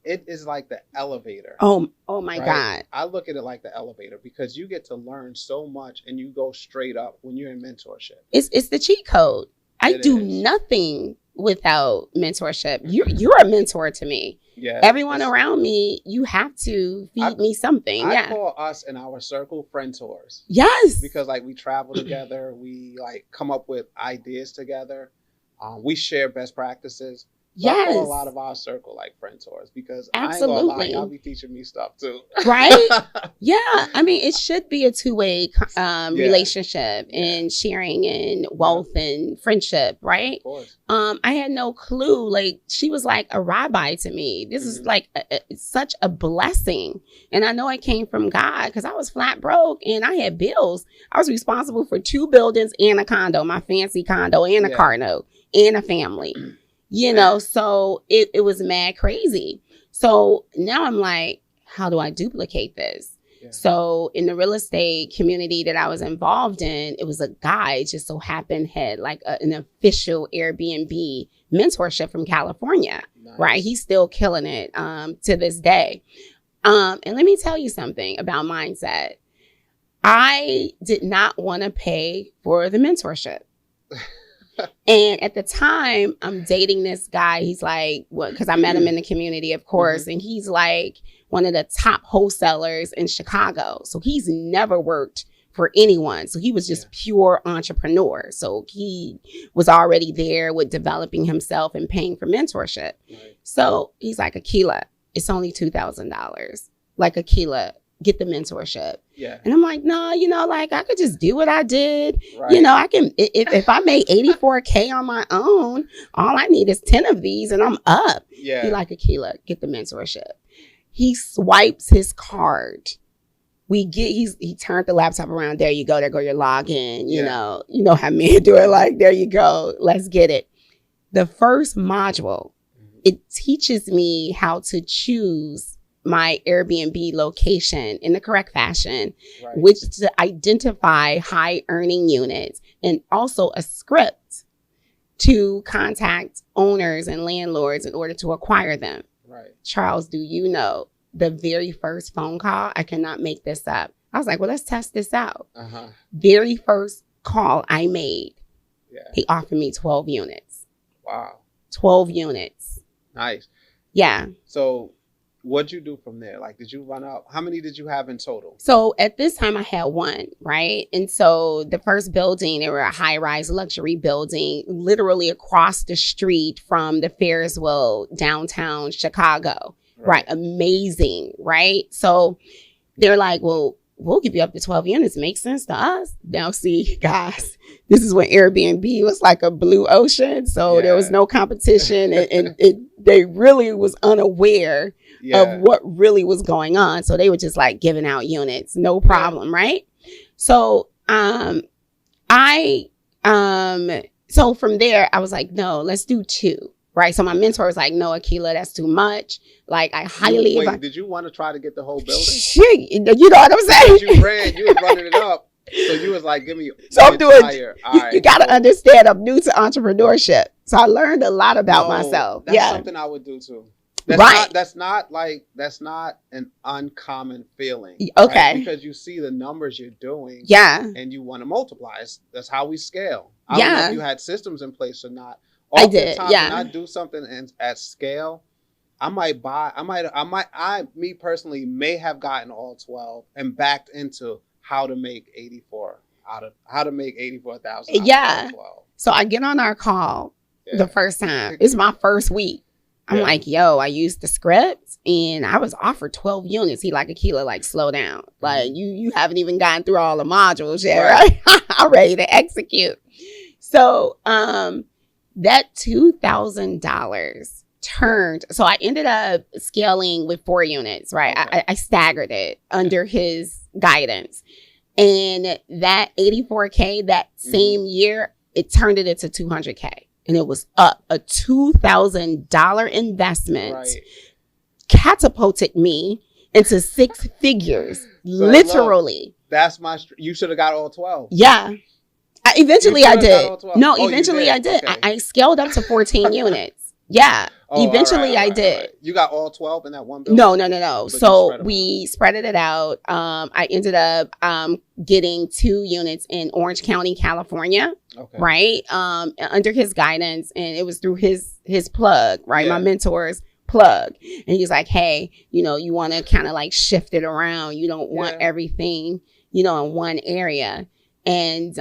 is like the elevator. Oh my God. I look at it like the elevator because you get to learn so much and you go straight up when you're in mentorship. It's the cheat code. I do nothing without mentorship. You're a mentor to me. Yeah. Everyone around me, you have to feed me something. I call us in our circle friend tours. Yes. Because like we travel together, we like come up with ideas together. We share best practices. So I call a lot of our circle like friend tours because I ain't gonna lie, y'all be teaching me stuff too. Right? Yeah. I mean, it should be a two-way relationship and sharing and wealth and friendship, right? Of course. I had no clue. Like, she was like a rabbi to me. This is like such a blessing. And I know it came from God because I was flat broke and I had bills. I was responsible for 2 buildings and a condo, my fancy condo, and a car note and a family. You know, so it was mad crazy. So now I'm like, how do I duplicate this? Yeah. So in the real estate community that I was involved in, it was a guy just so happened had like an official Airbnb mentorship from California, right? He's still killing it to this day. And let me tell you something about mindset. I did not want to pay for the mentorship. And at the time, I'm dating this guy. He's like, because I met him in the community, of course. And he's like one of the top wholesalers in Chicago. So he's never worked for anyone. So he was just pure entrepreneur. So he was already there with developing himself and paying for mentorship. Right. So he's like, Akila, it's only $2,000. Like, Akila, get the mentorship. Yeah. And I'm like, no, you know, like I could just do what I did. Right. You know, I can, if I made $84K on my own, all I need is 10 of these and I'm up. Yeah. He like, Akila, get the mentorship. He swipes his card. He turned the laptop around. There you go. There go your login. You know how men do it. Like, there you go. Let's get it. The first module, it teaches me how to choose my Airbnb location in the correct fashion, which to identify high earning units, and also a script to contact owners and landlords in order to acquire them. Right. Charles, do you know the very first phone call? I cannot make this up. I was like, well, let's test this out. Very first call I made, they offered me 12 units. Wow. 12 units. Nice. Yeah. So what'd you do from there? Like, did you run up? How many did you have in total? So at this time I had one, right? And so the first building, they were a high-rise luxury building, literally across the street from the Ferris wheel, downtown Chicago. Right. Amazing. Right. So they're like, well, we'll give you up to 12 units. Makes sense to us. Now, see, guys, this is when Airbnb was like a blue ocean. So there was no competition and they really was unaware of what really was going on. So they were just like giving out units. No problem. Right. So so from there, I was like, no, let's do 2. Right. So my mentor was like, no, Akila, that's too much. Like, I highly... Wait, did you want to try to get the whole building? Shit, you know what I'm saying? You was running it up. So you was like, give me... So I'm doing... You got to understand, I'm new to entrepreneurship. So I learned a lot about myself. That's something I would do too. That's not an uncommon feeling. Okay. Right? Because you see the numbers you're doing. Yeah. And you want to multiply. That's how we scale. I don't know if you had systems in place or not. I did. Yeah. When I do something at scale, me personally may have gotten all 12 and backed into how to make $84,000. Yeah. So I get on our call the first time. It's my first week. I'm like, yo, I used the script and I was offered 12 units. He like, Akila, like, slow down. Like, you haven't even gotten through all the modules yet, right? I'm ready to execute. So, that $2,000 turned. So I ended up scaling with 4 units, right? Okay. I staggered it under his guidance. And that $84K that same year, it turned it into $200K. And it was up. A $2,000 investment catapulted me into 6 figures, literally. That's you should have got all 12. Yeah. Eventually I did. No, eventually I did. Okay. I scaled up to 14 units. Yeah. Eventually I did. Right. You got all 12 in that one building? No. So we spread it out. I ended up getting 2 units in Orange County, California. Okay. Right. Under his guidance. And it was through his plug, right? My mentor's plug. And he was like, hey, you want to kind of like shift it around. You don't want everything, in one area. And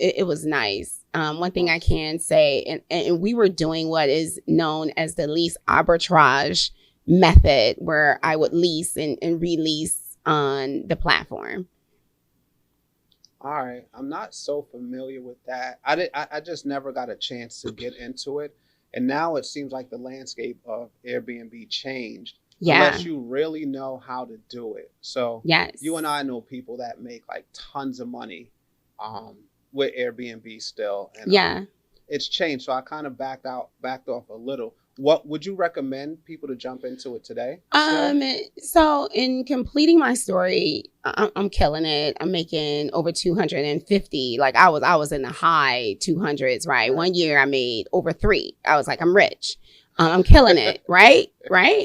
it was nice. One thing I can say, and we were doing what is known as the lease arbitrage method, where I would lease and release on the platform. All right. I'm not so familiar with that. I just never got a chance to get into it. And now it seems like the landscape of Airbnb changed. Yeah. Unless you really know how to do it. So you and I know people that make like tons of money with Airbnb still. And it's changed. So I kind of backed off a little. What would you recommend people to jump into it today? So in completing my story, I'm killing it. I'm making over 250. Like I was in the high 200s, right? One year I made over 3. I was like, I'm rich. I'm killing it, right?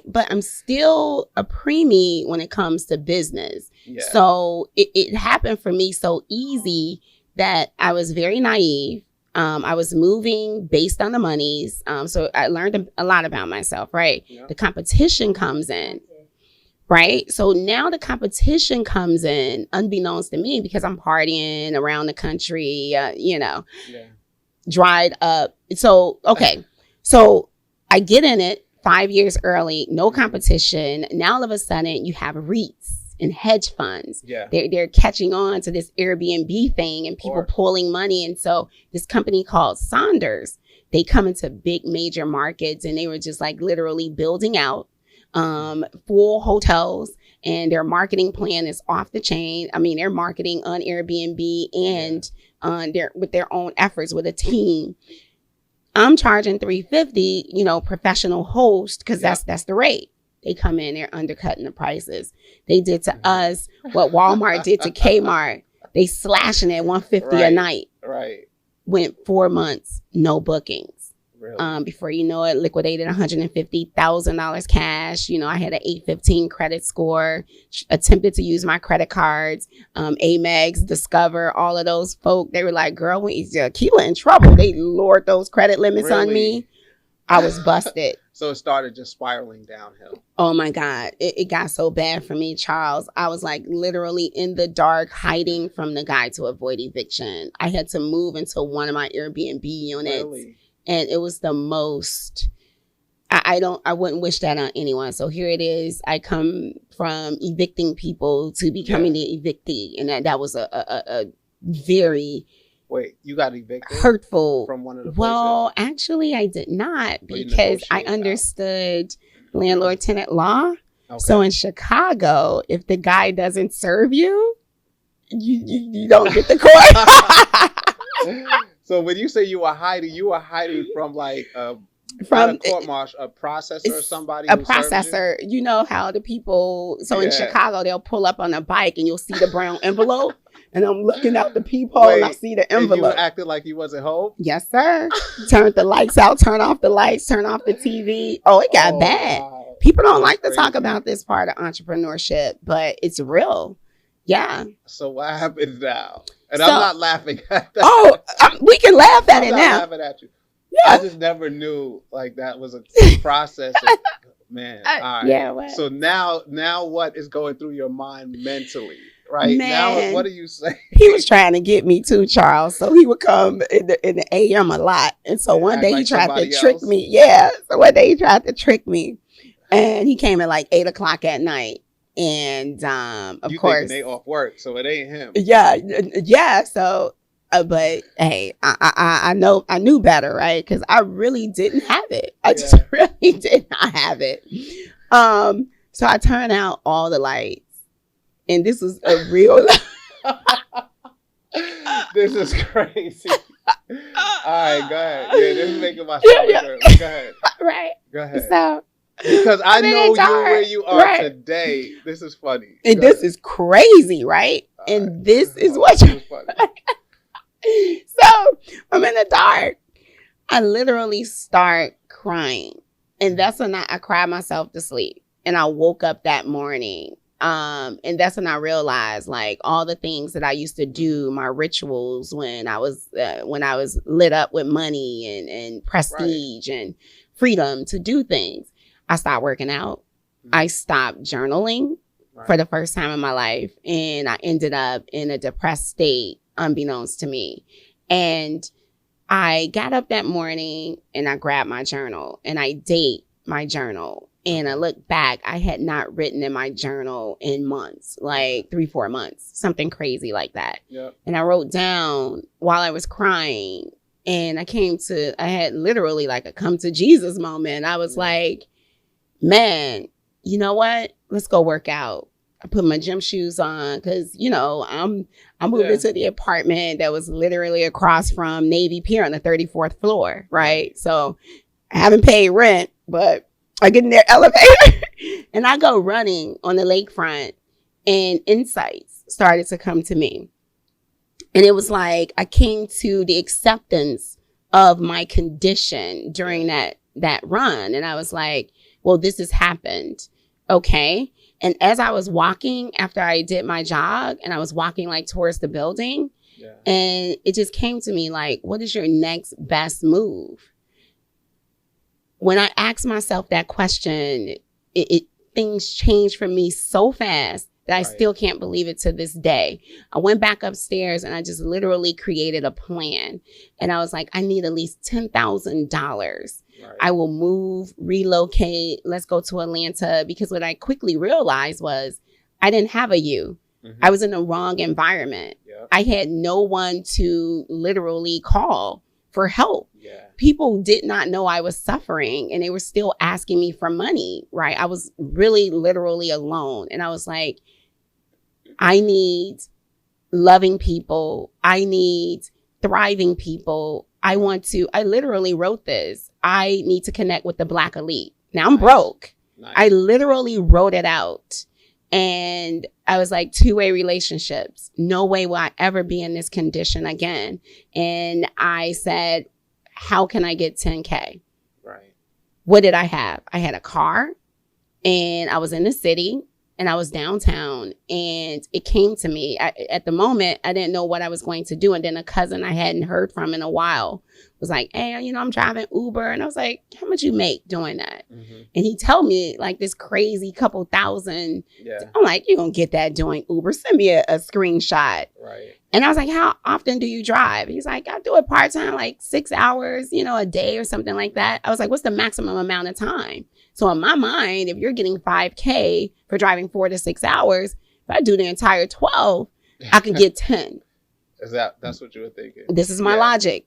But I'm still a preemie when it comes to business. Yeah. So it happened for me so easy that I was very naive. I was moving based on the monies. So I learned a lot about myself, right? Yeah. The competition comes in, right? So now the competition comes in unbeknownst to me because I'm partying around the country, dried up. So, okay. So I get in it 5 years early, no competition. Now all of a sudden you have REITs and hedge funds. Yeah. They're catching on to this Airbnb thing and people pulling money. And so this company called Saunders, they come into big major markets and they were just like literally building out full hotels, and their marketing plan is off the chain. I mean, they're marketing on Airbnb and with their own efforts with a team. I'm charging $350, professional host, because that's the rate. They come in, they're undercutting the prices. They did to us what Walmart did to Kmart. They slashing it $150 a night. Right. Went 4 months, no bookings. Really? Before you know it, liquidated $150,000 cash. You know, I had an 815 credit score, attempted to use my credit cards, Amex, Discover, all of those folk. They were like, girl, when Keela in trouble. They lowered those credit limits on me. I was busted. So it started just spiraling downhill. Oh my God. It got so bad for me, Charles. I was like literally in the dark, hiding from the guy to avoid eviction. I had to move into one of my Airbnb units. Really? And it was the most, I wouldn't wish that on anyone. So here it is. I come from evicting people to becoming the evictee. And that was a very... Wait, you got evicted? Hurtful. From one of the places? Well, actually, I did not, because I understood landlord-tenant law. Okay. So in Chicago, if the guy doesn't serve you, you don't get the court. So when you say you were hiding from like from a court martial, a processor or somebody? A processor. You know how the people, so in Chicago, they'll pull up on a bike and you'll see the brown envelope. And I'm looking out the peephole and I see the envelope. And you acted like you wasn't home? Yes, sir. Turned the lights out, turn off the lights, turn off the TV. Oh, it got bad. Wow. People don't like to talk about this part of entrepreneurship, but it's real. Yeah. So what happens now? And I'm not laughing at that. Oh, we can laugh at it now. I'm not laughing at you. Yeah. I just never knew like that was a process. Man. All right. Yeah. What? So now what is going through your mind mentally? Right. Man, now, what are you saying? He was trying to get me too, Charles. So he would come in the AM a lot. And so one day he tried to trick me. Yeah. So one day he tried to trick me. And he came at like 8:00 at night. And of course, they off work, so it ain't him. Yeah. So, but hey, I know I knew better, right? Because I really didn't have it. I just really did not have it. So I turned out all the lights, and this was a real. This is crazy. All right, go ahead. Yeah, this is making my stomach hurt. Go ahead. Right. Go ahead. So. Because I know you where you are today. This is funny. And this is crazy, right? And this is what you funny. So I'm in the dark. I literally start crying. And that's when I cried myself to sleep. And I woke up that morning. And that's when I realized like all the things that I used to do, my rituals when I was lit up with money and prestige and freedom to do things. I stopped working out. I stopped journaling for the first time in my life. And I ended up in a depressed state, unbeknownst to me. And I got up that morning and I grabbed my journal and I date my journal. And I look back, I had not written in my journal in months, like 3-4 months, something crazy like that. Yep. And I wrote down while I was crying. And I had literally like a come to Jesus moment. I was like, man, you know what? Let's go work out. I put my gym shoes on because, you know, I moved into the apartment that was literally across from Navy Pier on the 34th floor, right? So I haven't paid rent, but I get in their elevator and I go running on the lakefront and insights started to come to me. And it was like I came to the acceptance of my condition during that run. And I was like, well, this has happened. Okay. And as I was walking after I did my jog and I was walking like towards the building and it just came to me like, what is your next best move? When I asked myself that question, things changed for me so fast that I still can't believe it to this day. I went back upstairs and I just literally created a plan. And I was like, I need at least $10,000. Right. I will move, relocate, let's go to Atlanta. Because what I quickly realized was I didn't have a you. Mm-hmm. I was in the wrong environment. Yep. I had no one to literally call for help. Yeah. People did not know I was suffering and they were still asking me for money, right? I was really literally alone. And I was like, I need loving people. I need thriving people. I literally wrote this. I need to connect with the Black elite. Now I'm broke. Nice. I literally wrote it out. And I was like, two-way relationships. No way will I ever be in this condition again. And I said, how can I get 10K? Right. What did I have? I had a car and I was in the city and I was downtown, and it came to me. At the moment, I didn't know what I was going to do. And then a cousin I hadn't heard from in a while was like, hey, I'm driving Uber. And I was like, how much you make doing that? Mm-hmm. And he told me like this crazy couple thousand. Yeah. I'm like, you're going to get that doing Uber. Send me a screenshot. Right. And I was like, how often do you drive? He's like, I do it part-time, like 6 hours, a day or something like that. I was like, what's the maximum amount of time? So in my mind, if you're getting $5K for driving 4 to 6 hours, if I do the entire 12, I could get 10. That's what you were thinking? This is my logic.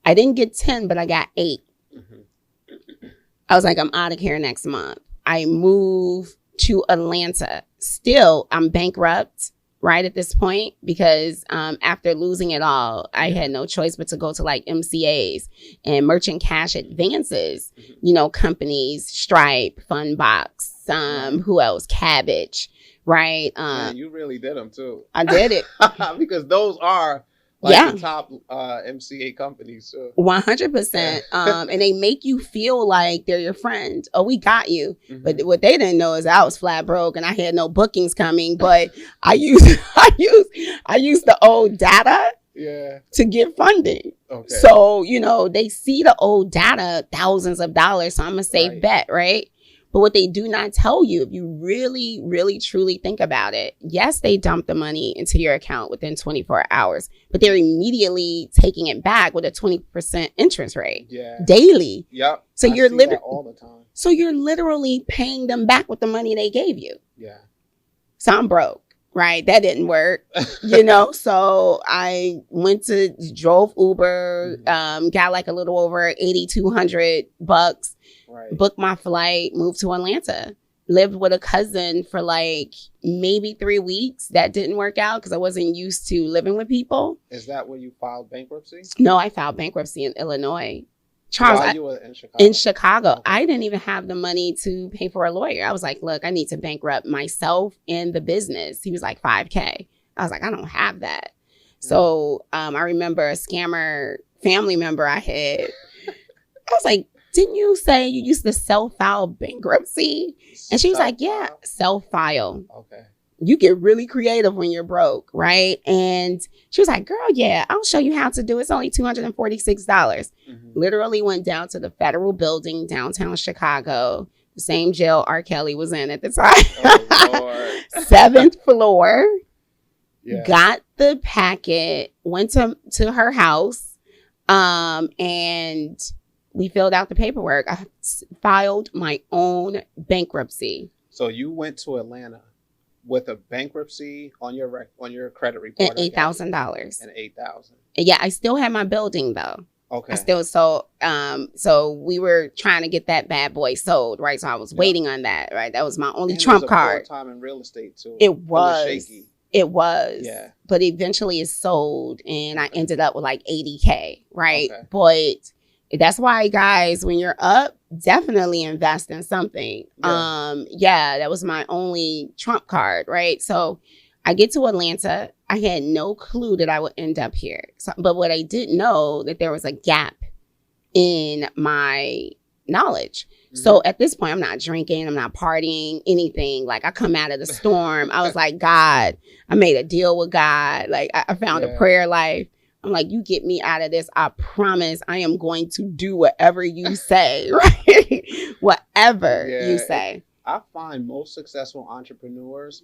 I didn't get 10, but I got 8. Mm-hmm. I was like, I'm out of here next month. I moved to Atlanta. Still, I'm bankrupt right at this point because after losing it all, I had no choice but to go to like MCAs and merchant cash advances, companies, Stripe, Fundbox, who else? Cabbage, right? Man, you really did them too. I did it. Because those are the top MCA companies. 100%. And they make you feel like they're your friend. Oh, we got you. Mm-hmm. But what they didn't know is I was flat broke and I had no bookings coming. But I used the old data to get funding. Okay. So, they see the old data, thousands of dollars. So I'm a safe bet, right? But what they do not tell you, if you really, really, truly think about it, yes, they dump the money into your account within 24 hours, but they're immediately taking it back with a 20% interest rate daily. Yep. So you're literally all the time. So you're literally paying them back with the money they gave you. Yeah. So I'm broke. Right. That didn't work, So I drove Uber, got like a little over $8,200, booked my flight, moved to Atlanta, lived with a cousin for like maybe 3 weeks. That didn't work out because I wasn't used to living with people. Is that where you filed bankruptcy? No, I filed bankruptcy in Illinois. Charles, you were in Chicago? In Chicago. Okay. I didn't even have the money to pay for a lawyer. I was like, look, I need to bankrupt myself and the business. He was like, $5K. I was like, I don't have that. So I remember a scammer family member I had. I was like, didn't you say you used to self-file bankruptcy? And she was like, yeah, self-file. Okay. You get really creative when you're broke, right? And she was like, girl, yeah, I'll show you how to do it. It's only $246. Mm-hmm. Literally went down to the federal building, downtown Chicago, the same jail R. Kelly was in at the time. Oh, Lord. 7th floor. Yeah. Got the packet, went to her house, and we filled out the paperwork. I filed my own bankruptcy. So you went to Atlanta with a bankruptcy on your credit report and $8,000. And $8,000. Yeah, I still had my building though. Okay. I still so we were trying to get that bad boy sold, right? So I was waiting on that, right? That was my only trump card. Time in real estate too. It was shaky. It was. Yeah. But eventually it sold and I ended up with like $80K, right? Okay. But that's why, guys, when you're up, definitely invest in something. Yeah. That was my only trump card, right? So I get to Atlanta. I had no clue that I would end up here. But what I did know that there was a gap in my knowledge. Mm-hmm. So at this point, I'm not drinking, I'm not partying, anything. Like I come out of the storm. I was like, God, I made a deal with God. Like I found a prayer life. I'm like, you get me out of this. I promise I am going to do whatever you say, right? Whatever you say. I find most successful entrepreneurs,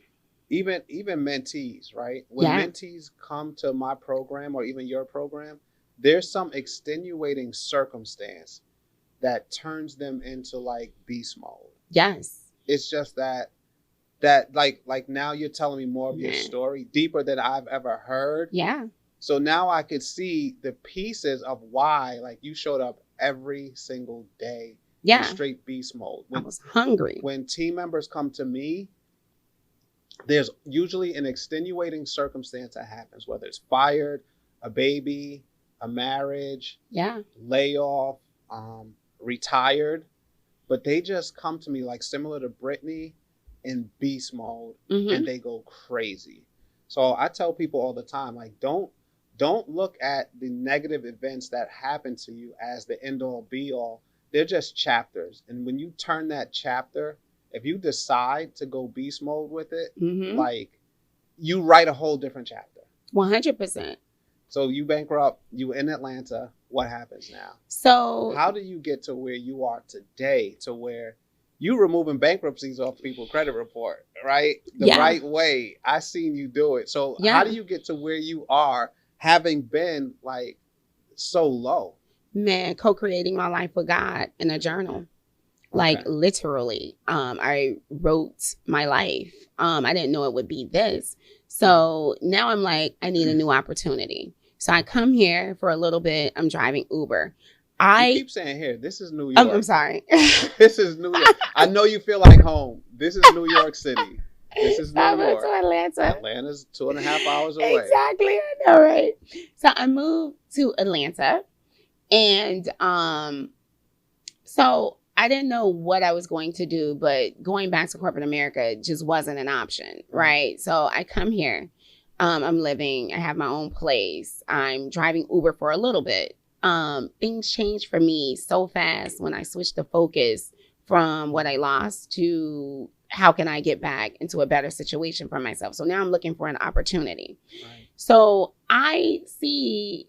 even mentees, right? When mentees come to my program or even your program, there's some extenuating circumstance that turns them into like beast mode. Yes. It's just that like now you're telling me more of your story, deeper than I've ever heard. Yeah. So now I could see the pieces of why, like, you showed up every single day in straight beast mode. I was hungry. When team members come to me, there's usually an extenuating circumstance that happens, whether it's fired, a baby, a marriage, layoff, retired. but they just come to me like similar to Brittany in beast mode, Mm-hmm. and they go crazy. So I tell people all the time, like, don't look at the negative events that happen to you as the end all be all. They're just chapters. And when you turn that chapter, if you decide to go beast mode with it, Mm-hmm. like, you write a whole different chapter. 100%. So you bankrupt, you in Atlanta, what happens now? So How do you get to where you are today, to where you removing bankruptcies off people's credit report, right? The right way. I seen you do it. So how do you get to where you are, having been like so low? Man, co-creating my life with God in a journal. Like literally, I wrote my life. I didn't know it would be this. So now I'm like, I need a new opportunity. So I come here for a little bit. I'm driving Uber. You keep saying here, this is New York. I'm sorry. This is New York. I know you feel like home. This is New York City. This is New York. I moved to Atlanta. Atlanta's 2.5 hours away. Exactly. I know, right? So I moved to Atlanta. And so I didn't know what I was going to do, but going back to corporate America just wasn't an option, right? So I come here. I'm living. I have my own place. I'm driving Uber for a little bit. Things changed for me so fast when I switched the focus from what I lost to how can I get back into a better situation for myself. So now I'm looking for an opportunity. Right. So I see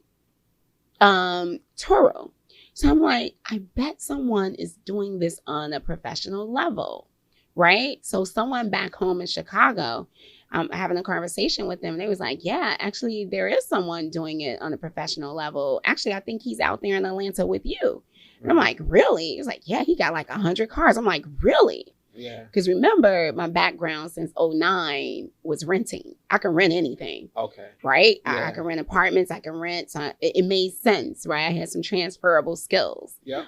Turo. So I'm like, I bet someone is doing this on a professional level, right? So someone back home in Chicago, I'm having a conversation with them. And they was like, yeah, actually, there is someone doing it on a professional level. Actually, I think he's out there in Atlanta with you. And I'm like, really? He's like, yeah, he got like 100 cars. I'm like, really? Yeah. Because remember, my background since 2009 was renting. I can rent anything. Okay. Right? Yeah. I can rent apartments. I can rent. So it made sense, right? I had some transferable skills. Yeah.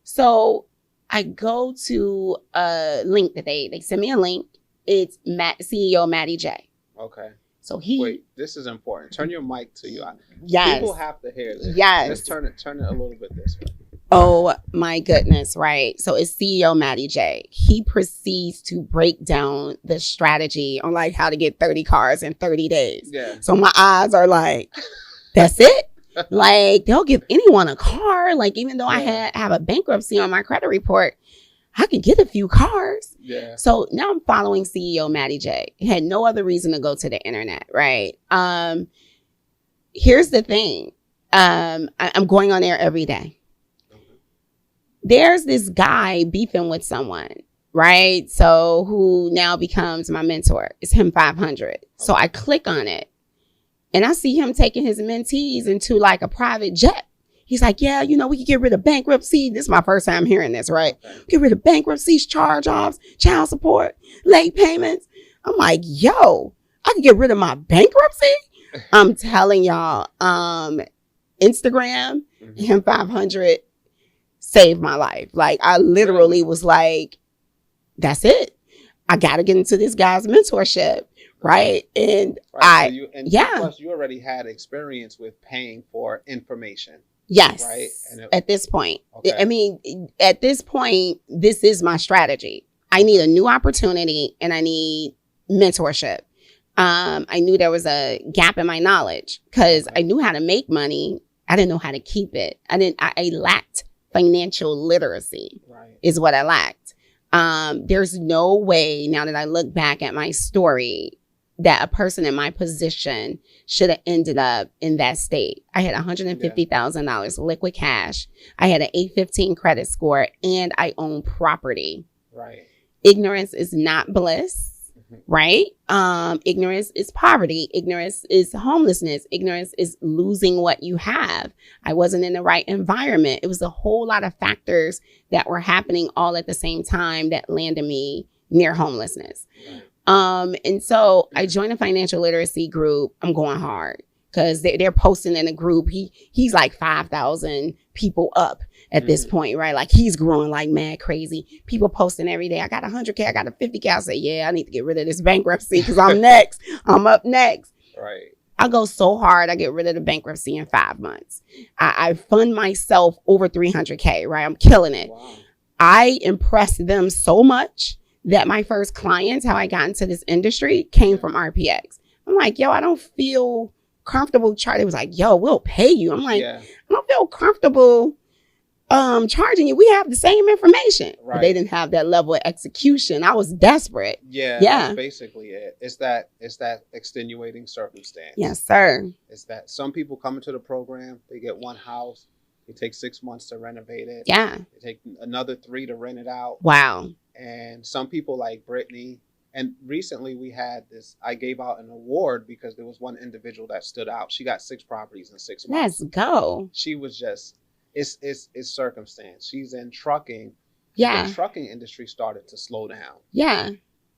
So I go to a link that they send me a link. It's CEO Matty J. Okay. So Wait, this is important. Turn your mic to you. Yes. People have to hear this. Yes. Let's turn it a little bit this way. Oh my goodness, right? So it's CEO Matty J. He proceeds to break down the strategy on like how to get 30 cars in 30 days. Yeah. So my eyes are like, that's it? Like they'll give anyone a car. Like even though I have a bankruptcy on my credit report, I can get a few cars. Yeah. So now I'm following CEO Matty J. Had no other reason to go to the internet, right? Here's the thing. I'm going on there every day. There's this guy beefing with someone, right? So who now becomes my mentor. It's him 500. So I click on it and I see him taking his mentees into like a private jet. He's like, yeah, we can get rid of bankruptcy. This is my first time hearing this, right? Get rid of bankruptcies, charge-offs, child support, late payments. I'm like, yo, I can get rid of my bankruptcy? I'm telling y'all, Instagram, him 500 saved my life. Like I literally was like, that's it. I got to get into this guy's mentorship. Right. And plus you already had experience with paying for information. Yes. Right. At this point, I mean, at this point, this is my strategy. I need a new opportunity and I need mentorship. I knew there was a gap in my knowledge because I knew how to make money. I didn't know how to keep it. I lacked financial literacy is what I lacked. There's no way now that I look back at my story that a person in my position should have ended up in that state. I had $150,000 liquid cash. I had an 815 credit score and I own property. Right. Ignorance is not bliss. Right? Ignorance is poverty. Ignorance is homelessness. Ignorance is losing what you have. I wasn't in the right environment. It was a whole lot of factors that were happening all at the same time that landed me near homelessness. And so I joined a financial literacy group. I'm going hard because they're posting in a group. He's like 5,000 people up at this point, right? Like he's growing like mad crazy. People posting every day. I got 100K. I got a 50K. I say, yeah, I need to get rid of this bankruptcy because I'm next. I'm up next. Right. I go so hard. I get rid of the bankruptcy in 5 months. I fund myself over 300K, right? I'm killing it. Wow. I impressed them so much that my first clients, how I got into this industry, came from RPX. I'm like, yo, I don't feel comfortable. They was like, yo, we'll pay you. I'm like, I don't feel comfortable charging you. We have the same information. Right. But they didn't have that level of execution. I was desperate. Yeah. That's basically it. It's that extenuating circumstance. Yes, sir. It's that some people come into the program, they get one house, it takes 6 months to renovate it. Yeah. It takes another 3 to rent it out. Wow. And some people like Brittany. And recently we had this, I gave out an award because there was one individual that stood out. She got 6 properties in 6 months. Let's go. She was just, it's circumstance. She's in trucking. Yeah. The trucking industry started to slow down. Yeah.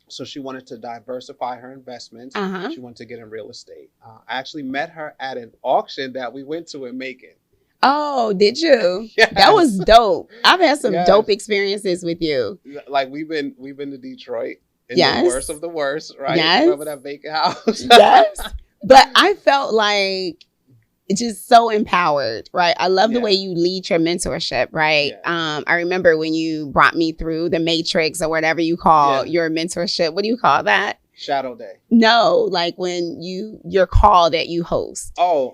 So she wanted to diversify her investments. She wanted to get in real estate. I actually met her at an auction that we went to in Macon. Oh, did you? Yes. That was dope. I've had some dope experiences with you. Like we've been to Detroit in Yes. the worst of the worst, right? Yes. Remember that vacant house? Yes. But I felt like just so empowered, right? I love the way you lead your mentorship, right? Yeah. I remember when you brought me through the matrix or whatever you call your mentorship. What do you call that? Shadow Day. No, like when your call that you host. Oh,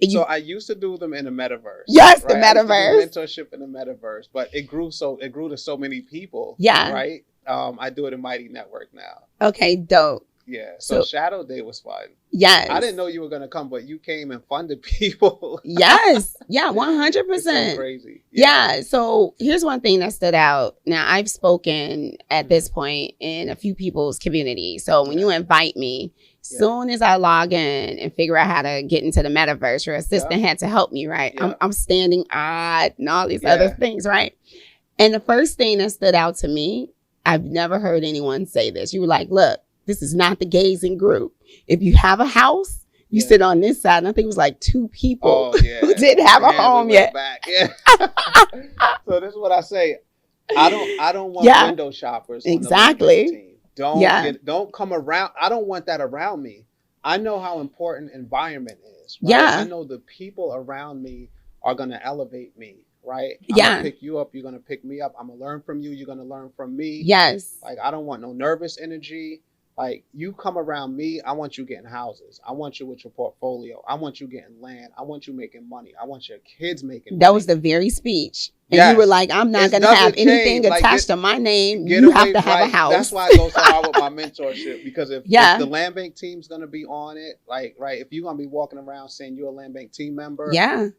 so I used to do them in the metaverse. Yes, right? the metaverse. I used to do mentorship in the metaverse, but it grew to so many people. Yeah. Right. I do it in Mighty Network now. Okay, dope. Yeah. So Shadow Day was fun. Yes. I didn't know you were gonna come, but you came and funded people. Yes. Yeah, 100%. It's so crazy. Yeah. So here's one thing that stood out. Now, I've spoken at this point in a few people's community. So when you invite me, soon as I log in and figure out how to get into the metaverse, your assistant had to help me, right? I'm standing odd and all these other things, right? And the first thing that stood out to me, I've never heard anyone say this. You were like, look, this is not the gazing group. If you have a house, you sit on this side. And I think it was like 2 people who didn't have a home yet. Yeah. So this is what I say. I don't want window shoppers. Exactly. On the don't come around. I don't want that around me. I know how important environment is. Right? Yeah. I know the people around me are going to elevate me. Right? I'm gonna pick you up. You're going to pick me up. I'm going to learn from you. You're going to learn from me. Yes. Like, I don't want no nervous energy. Like, you come around me, I want you getting houses. I want you with your portfolio. I want you getting land. I want you making money. I want your kids making money. That was the very speech. And you were like, I'm not going to have anything attached to my name. You have to have a house. That's why I go so hard with my mentorship. Because if the land bank team's going to be on it, like, right, if you're going to be walking around saying you're a land bank team member,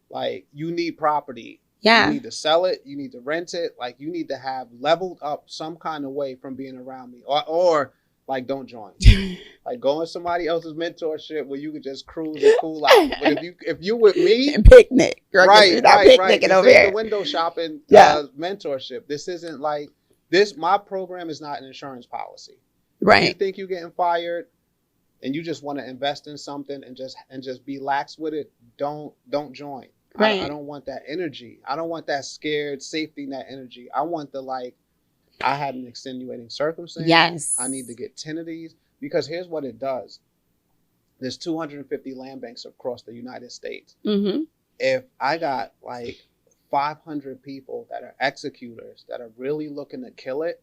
like, you need property. Yeah. You need to sell it. You need to rent it. Like, you need to have leveled up some kind of way from being around me. Or like, don't join. Like, go in somebody else's mentorship where you could just cruise and cool out. But if you with me, and picnic, right. Picnicking over here. The window shopping mentorship. This isn't like this. My program is not an insurance policy. Right. If you think you're getting fired, and you just want to invest in something and just be lax with it, don't join. Right. I don't want that energy. I don't want that scared safety net energy. I want the I had an extenuating circumstance. Yes. I need to get 10 of these because here's what it does. There's 250 land banks across the United States. Mm-hmm. If I got 500 people that are executors that are really looking to kill it,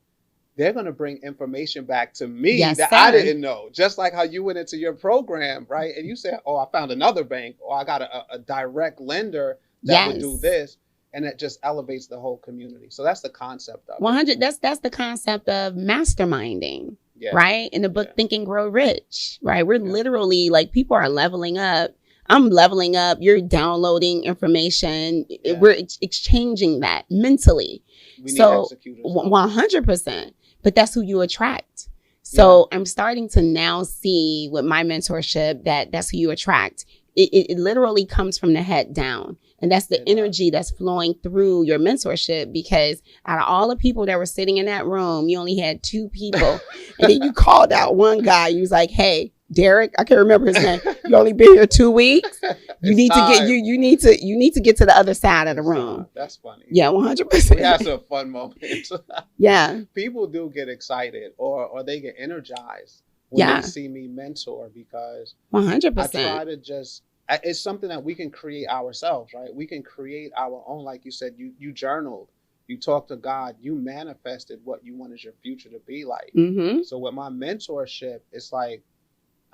they're going to bring information back to me that I didn't know. Just like how you went into your program, right? And you said, oh, I found another bank, or I got a direct lender that would do this. And it just elevates the whole community. So that's the concept of 100. That's the concept of masterminding, right? In the book, Think and Grow Rich, right? We're literally people are leveling up. I'm leveling up. You're downloading information. We're exchanging that mentally. We need executors. 100%. But that's who you attract. So I'm starting to now see with my mentorship that's who you attract. It literally comes from the head down. And that's the energy that's flowing through your mentorship, because out of all the people that were sitting in that room, you only had 2 people. And then you called out one guy. You was like, hey, Derek, I can't remember his name. You only been here 2 weeks. You need to get to the other side of the room. That's funny. Yeah, 100%. We had some fun moments. Yeah. People do get excited or they get energized when they see me mentor, because 100%. I try to it's something that we can create ourselves, right? We can create our own, like you said, you journaled. you talk to God, you manifested what you wanted your future to be like. Mm-hmm. So with my mentorship, it's like,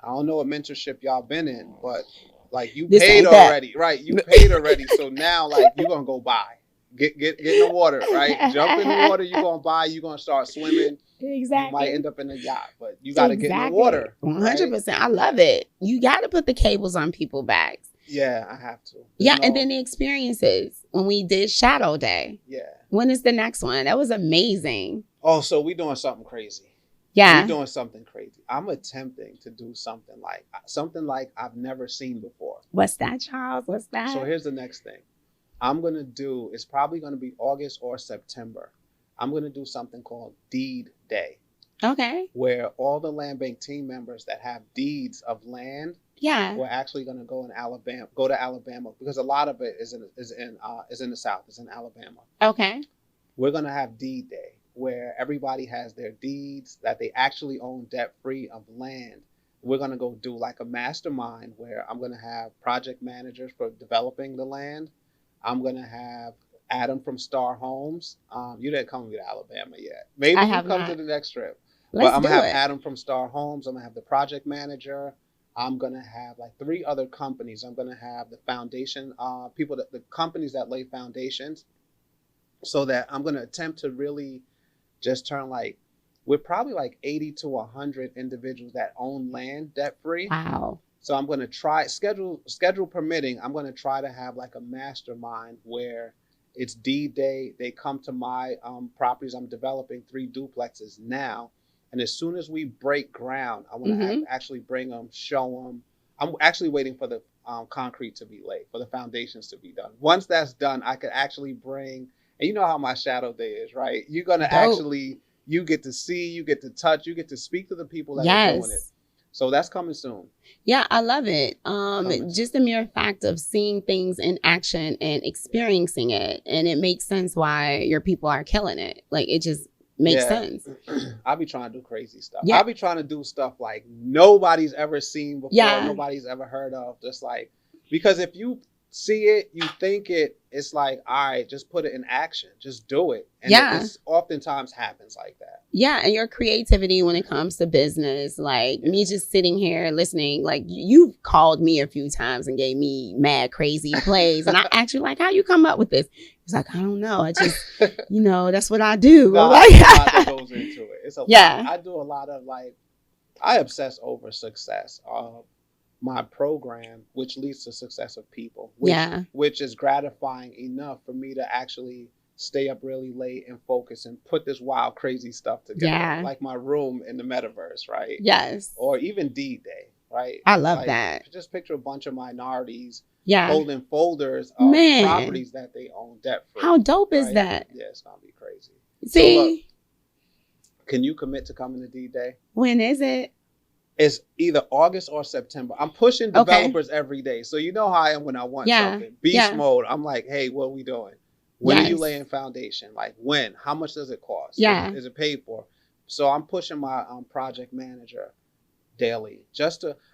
I don't know what mentorship y'all been in, but like you paid already, right? You paid already. So now like you're going to go buy. Get in the water, right? Jump in the water, you're going to buy, you're going to start swimming. Exactly. You might end up in a yacht, but you got to get in the water. 100%. Right? I love it. You got to put the cables on people's backs. Yeah, I have to. And then the experiences when we did Shadow Day. Yeah. When is the next one? That was amazing. Oh, so we doing something crazy. Yeah. We're doing something crazy. I'm attempting to do something like I've never seen before. What's that, Charles? What's that? So here's the next thing. I'm going to do, it's probably going to be August or September. I'm going to do something called Deed Day. Okay. Where all the land bank team members that have deeds of land, we're actually going to go to Alabama because a lot of it is in the South. It's in Alabama. Okay. We're going to have Deed Day where everybody has their deeds that they actually own debt free of land. We're going to go do like a mastermind where I'm going to have project managers for developing the land. I'm going to have Adam from Star Homes. You didn't come to Alabama yet. Maybe you come to the next trip. But I'm going to have Adam from Star Homes. I'm going to have the project manager. I'm going to have like 3 other companies. I'm going to have the foundation people, the companies that lay foundations, so that I'm going to attempt to really just turn we're probably like 80 to 100 individuals that own land debt free. Wow. So I'm going to try, schedule permitting, I'm going to try to have like a mastermind where it's Deed Day. They come to my properties. I'm developing 3 duplexes now. And as soon as we break ground, I want to actually bring them, show them. I'm actually waiting for the concrete to be laid, for the foundations to be done. Once that's done, I could actually bring, and you know how my shadow day is, right? You're going to actually, you get to see, you get to touch, you get to speak to the people that are doing it. So that's coming soon. Yeah, I love it. Just the mere fact of seeing things in action and experiencing it. And it makes sense why your people are killing it. Like, it just makes sense. I'll be trying to do crazy stuff. I'll be trying to do stuff like nobody's ever seen before, nobody's ever heard of. Just like, because if you see it, you think it, it's like, all right, just put it in action. Just do it. And it oftentimes happens like that. Yeah, and your creativity when it comes to business, like me just sitting here listening, like you've called me a few times and gave me mad crazy plays. And I asked you, like, how you come up with this? It's like, I don't know. I just, that's what I do. No, there's a lot that goes into it. It's a lot. I do a lot of I obsess over success. My program, which leads to success of people, which is gratifying enough for me to actually stay up really late and focus and put this wild, crazy stuff together, like my room in the metaverse, right? Yes. Or even Deed Day, right? I love that. Just picture a bunch of minorities holding folders of properties that they own debt free. How dope is that? Yeah, it's gonna be crazy. See, so look, can you commit to coming to Deed Day? When is it? It's either August or September. I'm pushing developers every day. So you know how I am when I want something. Beast mode. I'm like, hey, what are we doing? When are you laying foundation? Like when? How much does it cost? Is it paid for? So I'm pushing my project manager daily.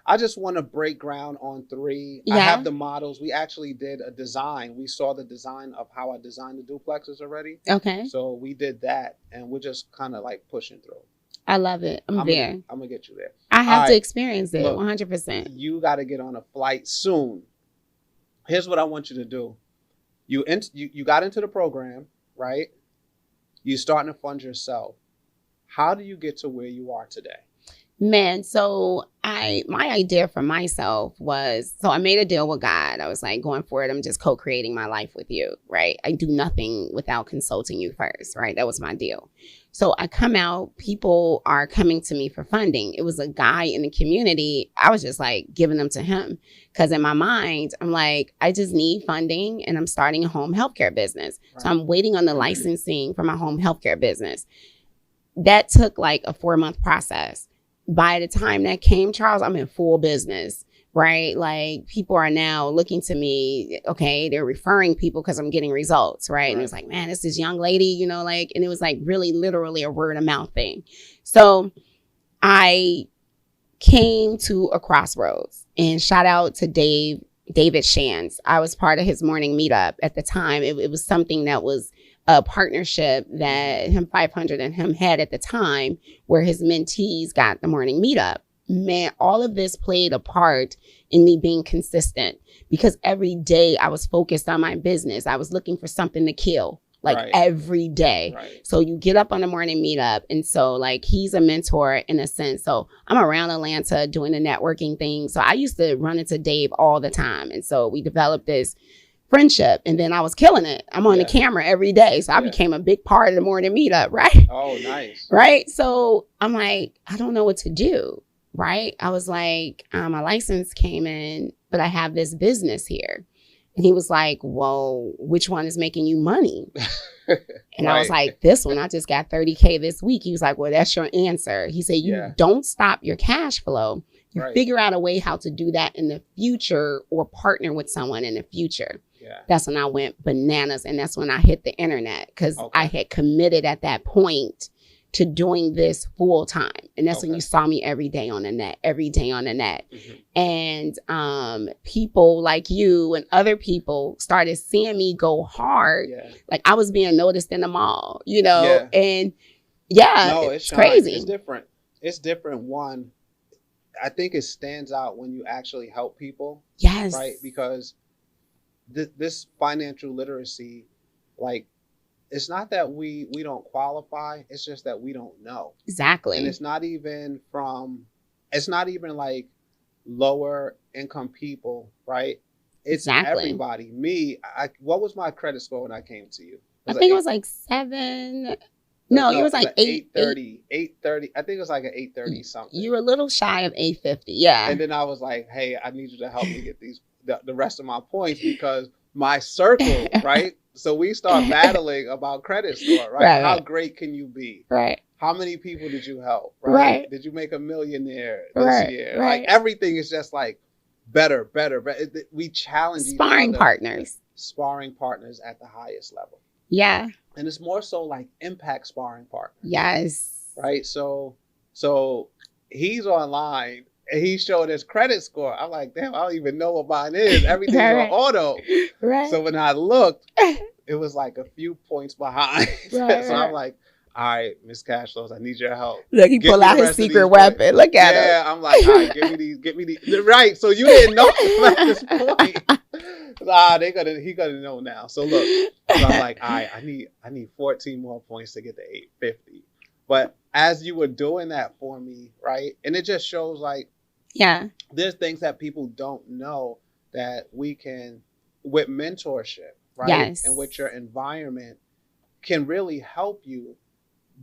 I just want to break ground on 3. I have the models. We actually did a design. We saw the design of how I designed the duplexes already. Okay. So we did that and we're just kind of like pushing through. I love it. I'm there. I'm going to get you there. I have to experience it. Look, 100%. You got to get on a flight soon. Here's what I want you to do. You got into the program, right? You're starting to fund yourself. How do you get to where you are today? Man, so my idea for myself was, so I made a deal with God. I was like, going forward, I'm just co-creating my life with you, right? I do nothing without consulting you first, right? That was my deal. So I come out, people are coming to me for funding. It was a guy in the community. I was just like giving them to him because in my mind, I'm like, I just need funding and I'm starting a home healthcare business. Right. So I'm waiting on the licensing for my home healthcare business. That took like a 4-month process. By the time that came, Charles, I'm in full business, right? Like people are now looking to me, okay, they're referring people because I'm getting results, right? And it's like, man, it's this young lady, and it was like really literally a word of mouth thing. So I came to a crossroads and shout out to David Shands. I was part of his morning meetup at the time. It was something that was a partnership that him 500 and him had at the time where his mentees got the morning meetup. Man, all of this played a part in me being consistent because every day I was focused on my business. I was looking for something to kill every day. Right. So you get up on the morning meetup. And so like he's a mentor in a sense. So I'm around Atlanta doing the networking thing. So I used to run into Dave all the time. And so we developed this friendship, and then I was killing it. I'm on the camera every day. So I became a big part of the morning meetup, right? Oh, nice. Right. So I'm like, I don't know what to do. Right. I was like, my license came in, but I have this business here. And he was like, well, which one is making you money? And I was like, this one, I just got 30K this week. He was like, well, that's your answer. He said, you don't stop your cash flow. You figure out a way how to do that in the future or partner with someone in the future. Yeah. That's when I went bananas. And that's when I hit the internet because I had committed at that point to doing this full time. And that's when you saw me every day on the net. Mm-hmm. And people like you and other people started seeing me go hard. Yeah. Like I was being noticed in the mall, you know, and it's crazy. It's different. It's different. One, I think it stands out when you actually help people. Yes. Right. Because this financial literacy, like, it's not that we don't qualify. It's just that we don't know. Exactly. And it's not even like lower income people, right? It's everybody. Me, what was my credit score when I came to you? I think it was like 7. No, it was like 830. 830. I think it was like an 830 something. You were a little shy of 850. Yeah. And then I was like, hey, I need you to help me get the rest of my points because my circle, right? So we start battling about credit score, right? How great can you be? Right. How many people did you help? Right. Did you make a millionaire this year? Right. Like everything is just like better. We challenge Sparring partners. Sparring partners at the highest level. Yeah. And it's more so like impact sparring partners. Yes. Right. So he's online. And he showed his credit score. I'm like, damn, I don't even know what mine is. Everything's on auto. Right. So when I looked, it was like a few points behind. So I'm like, all right, Miss Cashflows, I need your help. Look, he pull out his secret weapon. Look at him. Yeah, I'm like, all right, get me these. Right. So you didn't know at this point. He gonna know now. So look, so I'm like, all right, I need 14 more points to get to 850. But as you were doing that for me, right, and it just shows like, there's things that people don't know that we can, with mentorship, right? Yes. And with your environment can really help you,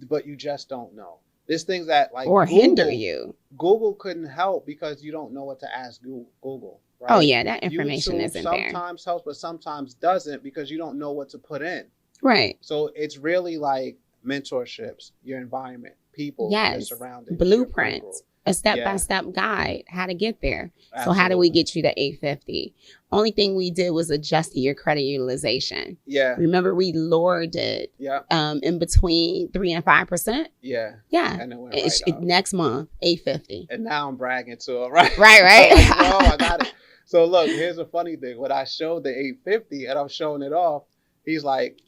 but you just don't know. There's things that like or hinder you. Google couldn't help because you don't know what to ask Google. Right? Oh yeah, that information YouTube isn't there. Sometimes helps, but sometimes doesn't because you don't know what to put in. Right. So it's really like mentorships, your environment, people that surround you, blueprints. A step-by-step guide, how to get there. Absolutely. So how do we get you to 850? Only thing we did was adjust your credit utilization. Yeah. Remember, we lowered it in between 3 and 5%? Yeah. Yeah. And it went next month, 850. And now I'm bragging to her, right? Right. Like, oh, I got it. So look, here's a funny thing. When I showed the 850 and I'm showing it off, he's like,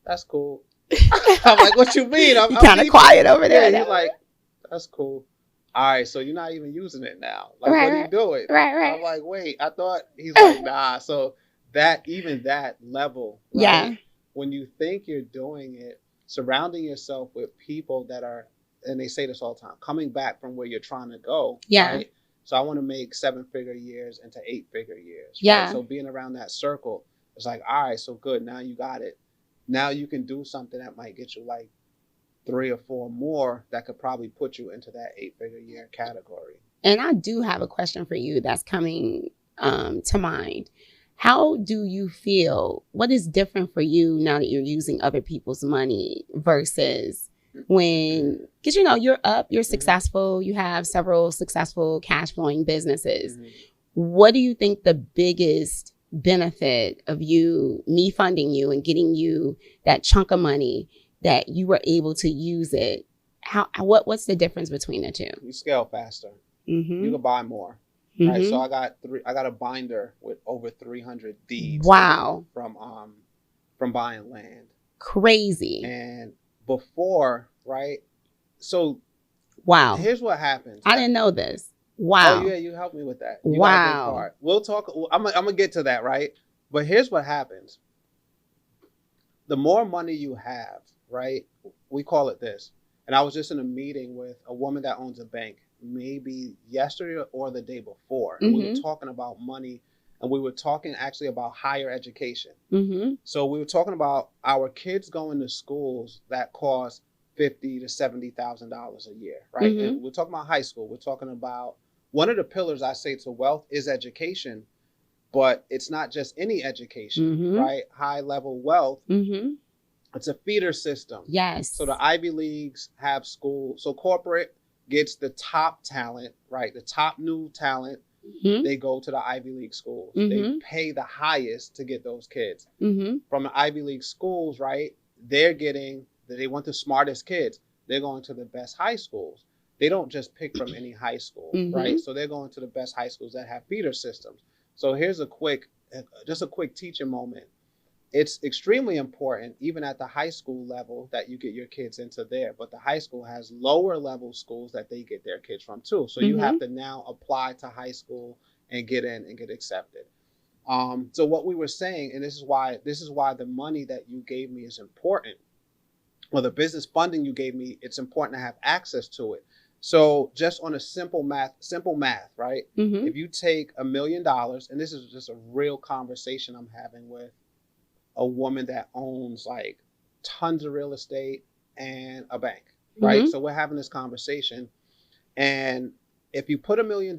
that's cool. I'm like, what you mean? I'm kind of quiet over there. Yeah, he's like, that's cool. All right, so you're not even using it now. Like, what are you doing? Right. I'm like, wait, I thought he's like, nah. So that level, right? When you think you're doing it, surrounding yourself with people that are, and they say this all the time, coming back from where you're trying to go. Yeah. Right? So I want to make 7-figure years into 8-figure years. Yeah. Right? So being around that circle, it's like, all right, so good. Now you got it. Now you can do something that might get you like 3 or 4 more that could probably put you into that 8-figure year category. And I do have a question for you that's coming to mind. How do you feel? What is different for you now that you're using other people's money versus when, because you're up, you're successful, you have several successful cash flowing businesses. Mm-hmm. What do you think the biggest benefit of me funding you and getting you that chunk of money that you were able to use it? What's the difference between the two? You scale faster. Mm-hmm. You can buy more. Mm-hmm. Right. So I got a binder with over 300 deeds. Wow. From buying land. Crazy. And before, right? So wow. Here's what happens. I didn't know this. Wow. Oh yeah, you helped me with that. You wow. got a big part. We'll talk. I'm gonna get to that, right? But here's what happens. The more money you have, right? We call it this. And I was just in a meeting with a woman that owns a bank, maybe yesterday or the day before. And we were talking about money, and we were talking actually about higher education. So we were talking about our kids going to schools that cost $50,000 to $70,000 a year, right? And we're talking about high school. We're talking about one of the pillars I say to wealth is education, but it's not just any education, right? High level wealth. It's a feeder system. Yes. So the Ivy Leagues have schools. So corporate gets the top talent, right? The top new talent. They go to the Ivy League schools. They pay the highest to get those kids. From the Ivy League schools, right? They want the smartest kids. They're going to the best high schools. They don't just pick from any high school, right? So they're going to the best high schools that have feeder systems. So here's a quick teaching moment. It's extremely important, even at the high school level, that you get your kids into there. But the high school has lower level schools that they get their kids from too. So you have to now apply to high school and get in and get accepted. So what we were saying, and this is why the money that you gave me is important. Well, the business funding you gave me, it's important to have access to it. So just on a simple math, right? If you take $1 million, and this is just a real conversation I'm having with a woman that owns like tons of real estate and a bank, right? So we're having this conversation, and if you put $1 million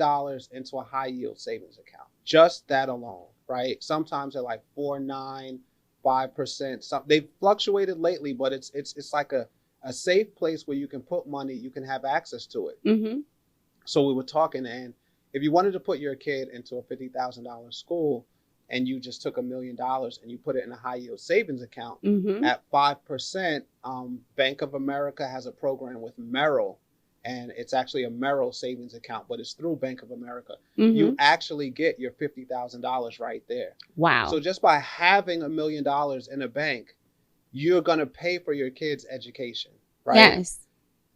into a high yield savings account, just that alone, right? Sometimes they're like 4.9%, 5%. They've fluctuated lately, but it's like a safe place where you can put money, you can have access to it. So we were talking, and if you wanted to put your kid into a $50,000 school, and you just took $1 million and you put it in a high yield savings account at 5%, Bank of America has a program with Merrill, and it's actually a Merrill savings account, but it's through Bank of America. You actually get your $50,000 right there. Wow. So just by having $1 million in a bank, you're going to pay for your kids' education, right? Yes.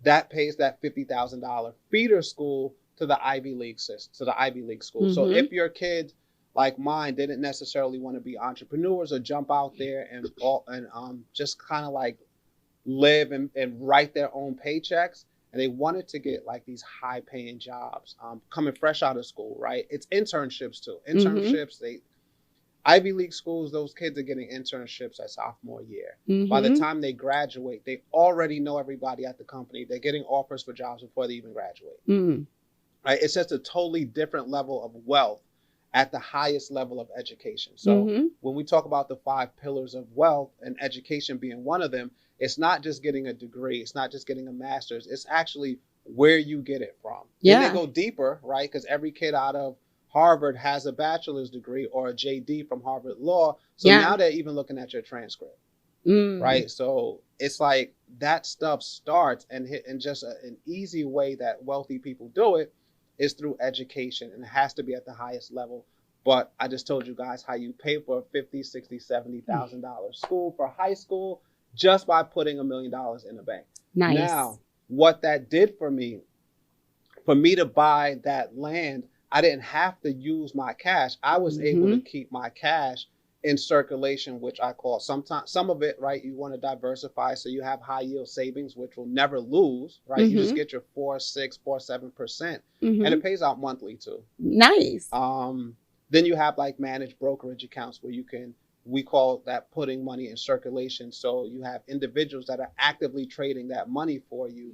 That pays that $50,000 feeder school to the Ivy League school. So if your kids, like mine, didn't necessarily want to be entrepreneurs or jump out there and just kind of like live and write their own paychecks, and they wanted to get like these high paying jobs coming fresh out of school, right? It's internships too. Ivy League schools, those kids are getting internships at sophomore year. By the time they graduate, they already know everybody at the company. They're getting offers for jobs before they even graduate. Right? It's just a totally different level of wealth at the highest level of education. So when we talk about the 5 pillars of wealth, and education being one of them, it's not just getting a degree. It's not just getting a master's. It's actually where you get it from. Yeah. And they go deeper, right? Because every kid out of Harvard has a bachelor's degree or a JD from Harvard Law. So now they're even looking at your transcript, right? So it's like that stuff starts, and just an easy way that wealthy people do it is through education, and it has to be at the highest level. But I just told you guys how you pay for a $50,000, $60,000, $70,000 school for high school just by putting $1 million in the bank. Nice. Now, what that did for me to buy that land, I didn't have to use my cash. I was able to keep my cash in circulation, which I call some of it, right? You want to diversify, so you have high yield savings, which will never lose, right? You just get your 4.6%, 4.7%, and it pays out monthly too. Nice. Then you have like managed brokerage accounts where we call that putting money in circulation. So you have individuals that are actively trading that money for you.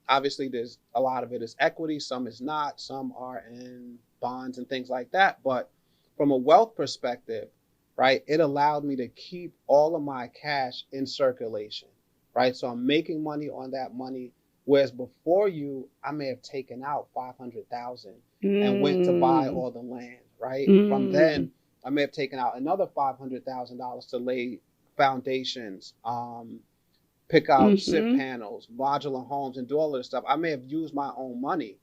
Obviously, there's a lot of it is equity, some is not, some are in bonds and things like that. But from a wealth perspective, right, it allowed me to keep all of my cash in circulation, right? So I'm making money on that money, whereas before I may have taken out $500,000 and went to buy all the land, right? From then, I may have taken out another $500,000 to lay foundations, pick out SIP panels, modular homes, and do all of this stuff. I may have used my own money.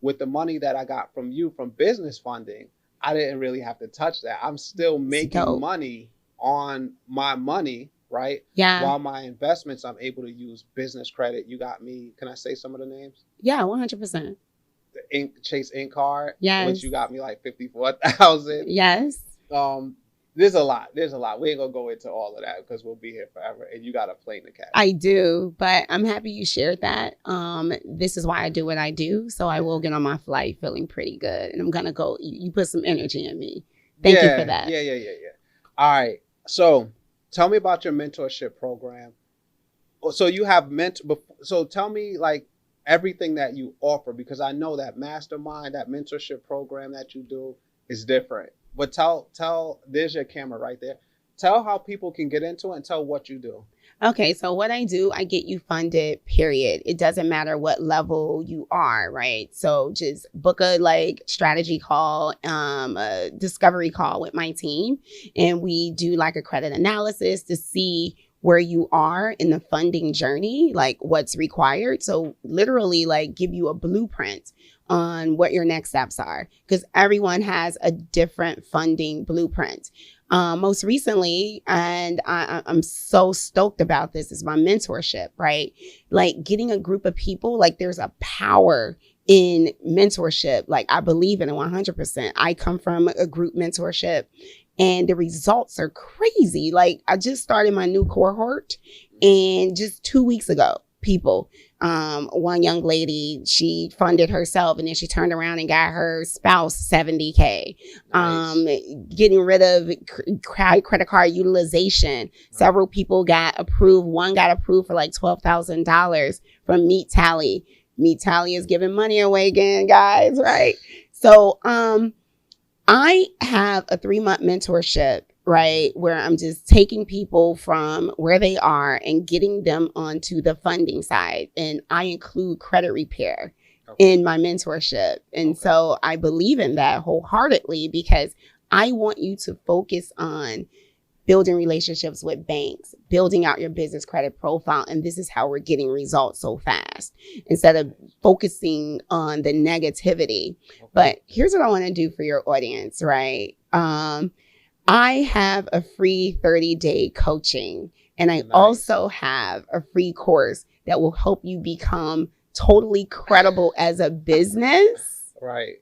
With the money that I got from you from business funding, I didn't really have to touch that. I'm still making money on my money, right? Yeah. While my investments, I'm able to use business credit. You got me. Can I say some of the names? Yeah, 100%. The Chase Ink card, yes. which you got me like 54,000. Yes. There's a lot. We ain't gonna go into all of that because we'll be here forever. And you got a plane to catch. I do, but I'm happy you shared that. This is why I do what I do. So I will get on my flight feeling pretty good, and I'm gonna go. You put some energy in me. Thank you for that. Yeah. All right. So tell me about your mentorship program. So you have So tell me like everything that you offer, because I know that Mastermind, that mentorship program that you do is different. But tell, there's your camera right there. Tell how people can get into it and tell what you do. Okay, so what I do, I get you funded, period. It doesn't matter what level you are, right? So just book a strategy call, a discovery call with my team. And we do like a credit analysis to see where you are in the funding journey, like what's required. So literally give you a blueprint on what your next steps are, because everyone has a different funding blueprint. Most recently, and I'm so stoked about this, is my mentorship, right? Like getting a group of people, there's a power in mentorship. I believe in it 100%. I come from a group mentorship and the results are crazy. I just started my new cohort, and just 2 weeks ago, people, one young lady, she funded herself and then she turned around and got her spouse $70K. Nice. Getting rid of credit card utilization. Several people got approved. One got approved for $12,000 from Meet Tally. Meet Tally is giving money away again, guys, right? So I have a 3-month mentorship, right, where I'm just taking people from where they are and getting them onto the funding side. And I include credit repair in my mentorship. And so I believe in that wholeheartedly, because I want you to focus on building relationships with banks, building out your business credit profile. And this is how we're getting results so fast, instead of focusing on the negativity. But here's what I want to do for your audience, right? I have a free 30-day coaching, and I also have a free course that will help you become totally credible as a business. Right.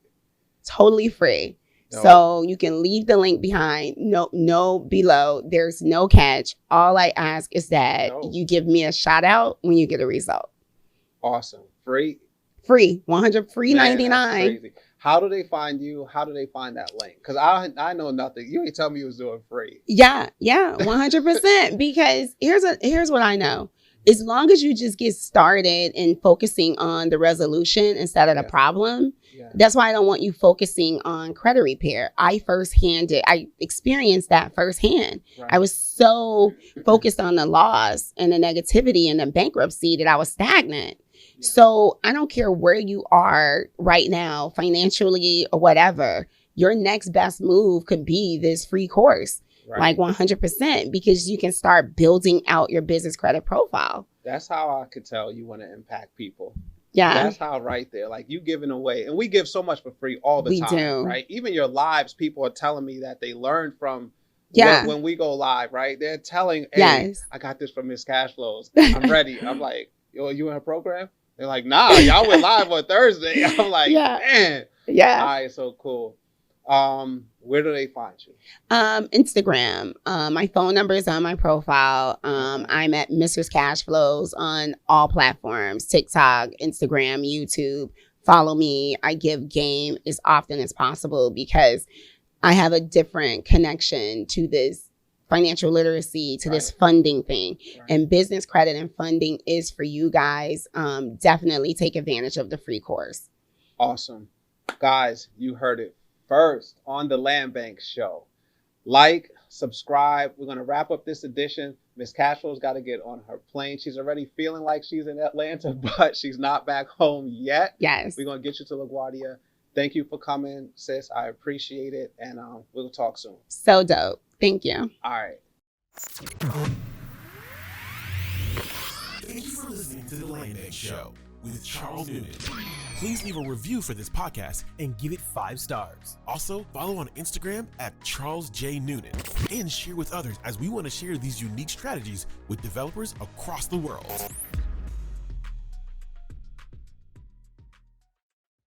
Totally free. No. So you can leave the link behind. No below. There's no catch. All I ask is that you give me a shout out when you get a result. Awesome. Free. 100 free. Man, 99. Crazy. How do they find you? How do they find that link? Because I know nothing. You ain't tell me you was doing free. Yeah, 100%. Because here's what I know. As long as you just get started in focusing on the resolution instead of the problem, that's why I don't want you focusing on credit repair. I experienced that firsthand. Right. I was so focused on the loss and the negativity and the bankruptcy that I was stagnant. Yeah. So I don't care where you are right now, financially or whatever, your next best move could be this free course. Right. 100%, because you can start building out your business credit profile. That's how I could tell you want to impact people. Yeah. That's how right there. You giving away. And we give so much for free all the time. We do. Right? Even your lives, people are telling me that they learned from when we go live, right? They're telling, hey, I got this from Miss Cashflows. I'm ready. I'm like, yo, you in her program? They're like, nah, y'all went live on Thursday. I'm like, man. Yeah. All right, so cool. Where do they find you? Instagram. My phone number is on my profile. I'm at Mrs. Cashflows on all platforms: TikTok, Instagram, YouTube. Follow me. I give game as often as possible because I have a different connection to this financial literacy, to this funding thing. And business credit and funding is for you guys. Definitely take advantage of the free course. Awesome. Guys, you heard it first on the Land Bank Show. Like, subscribe. We're going to wrap up this edition. Miss Cashflow's got to get on her plane. She's already feeling like she's in Atlanta, but she's not back home yet. Yes. We're going to get you to LaGuardia. Thank you for coming, sis. I appreciate it. And we'll talk soon. So dope. Thank you. All right. Thank you for listening to The Land Bank Show with Charles Noonan. please leave a review for this podcast and give it 5 stars. Also, follow on Instagram at Charles J. Noonan and share with others, as we want to share these unique strategies with developers across the world.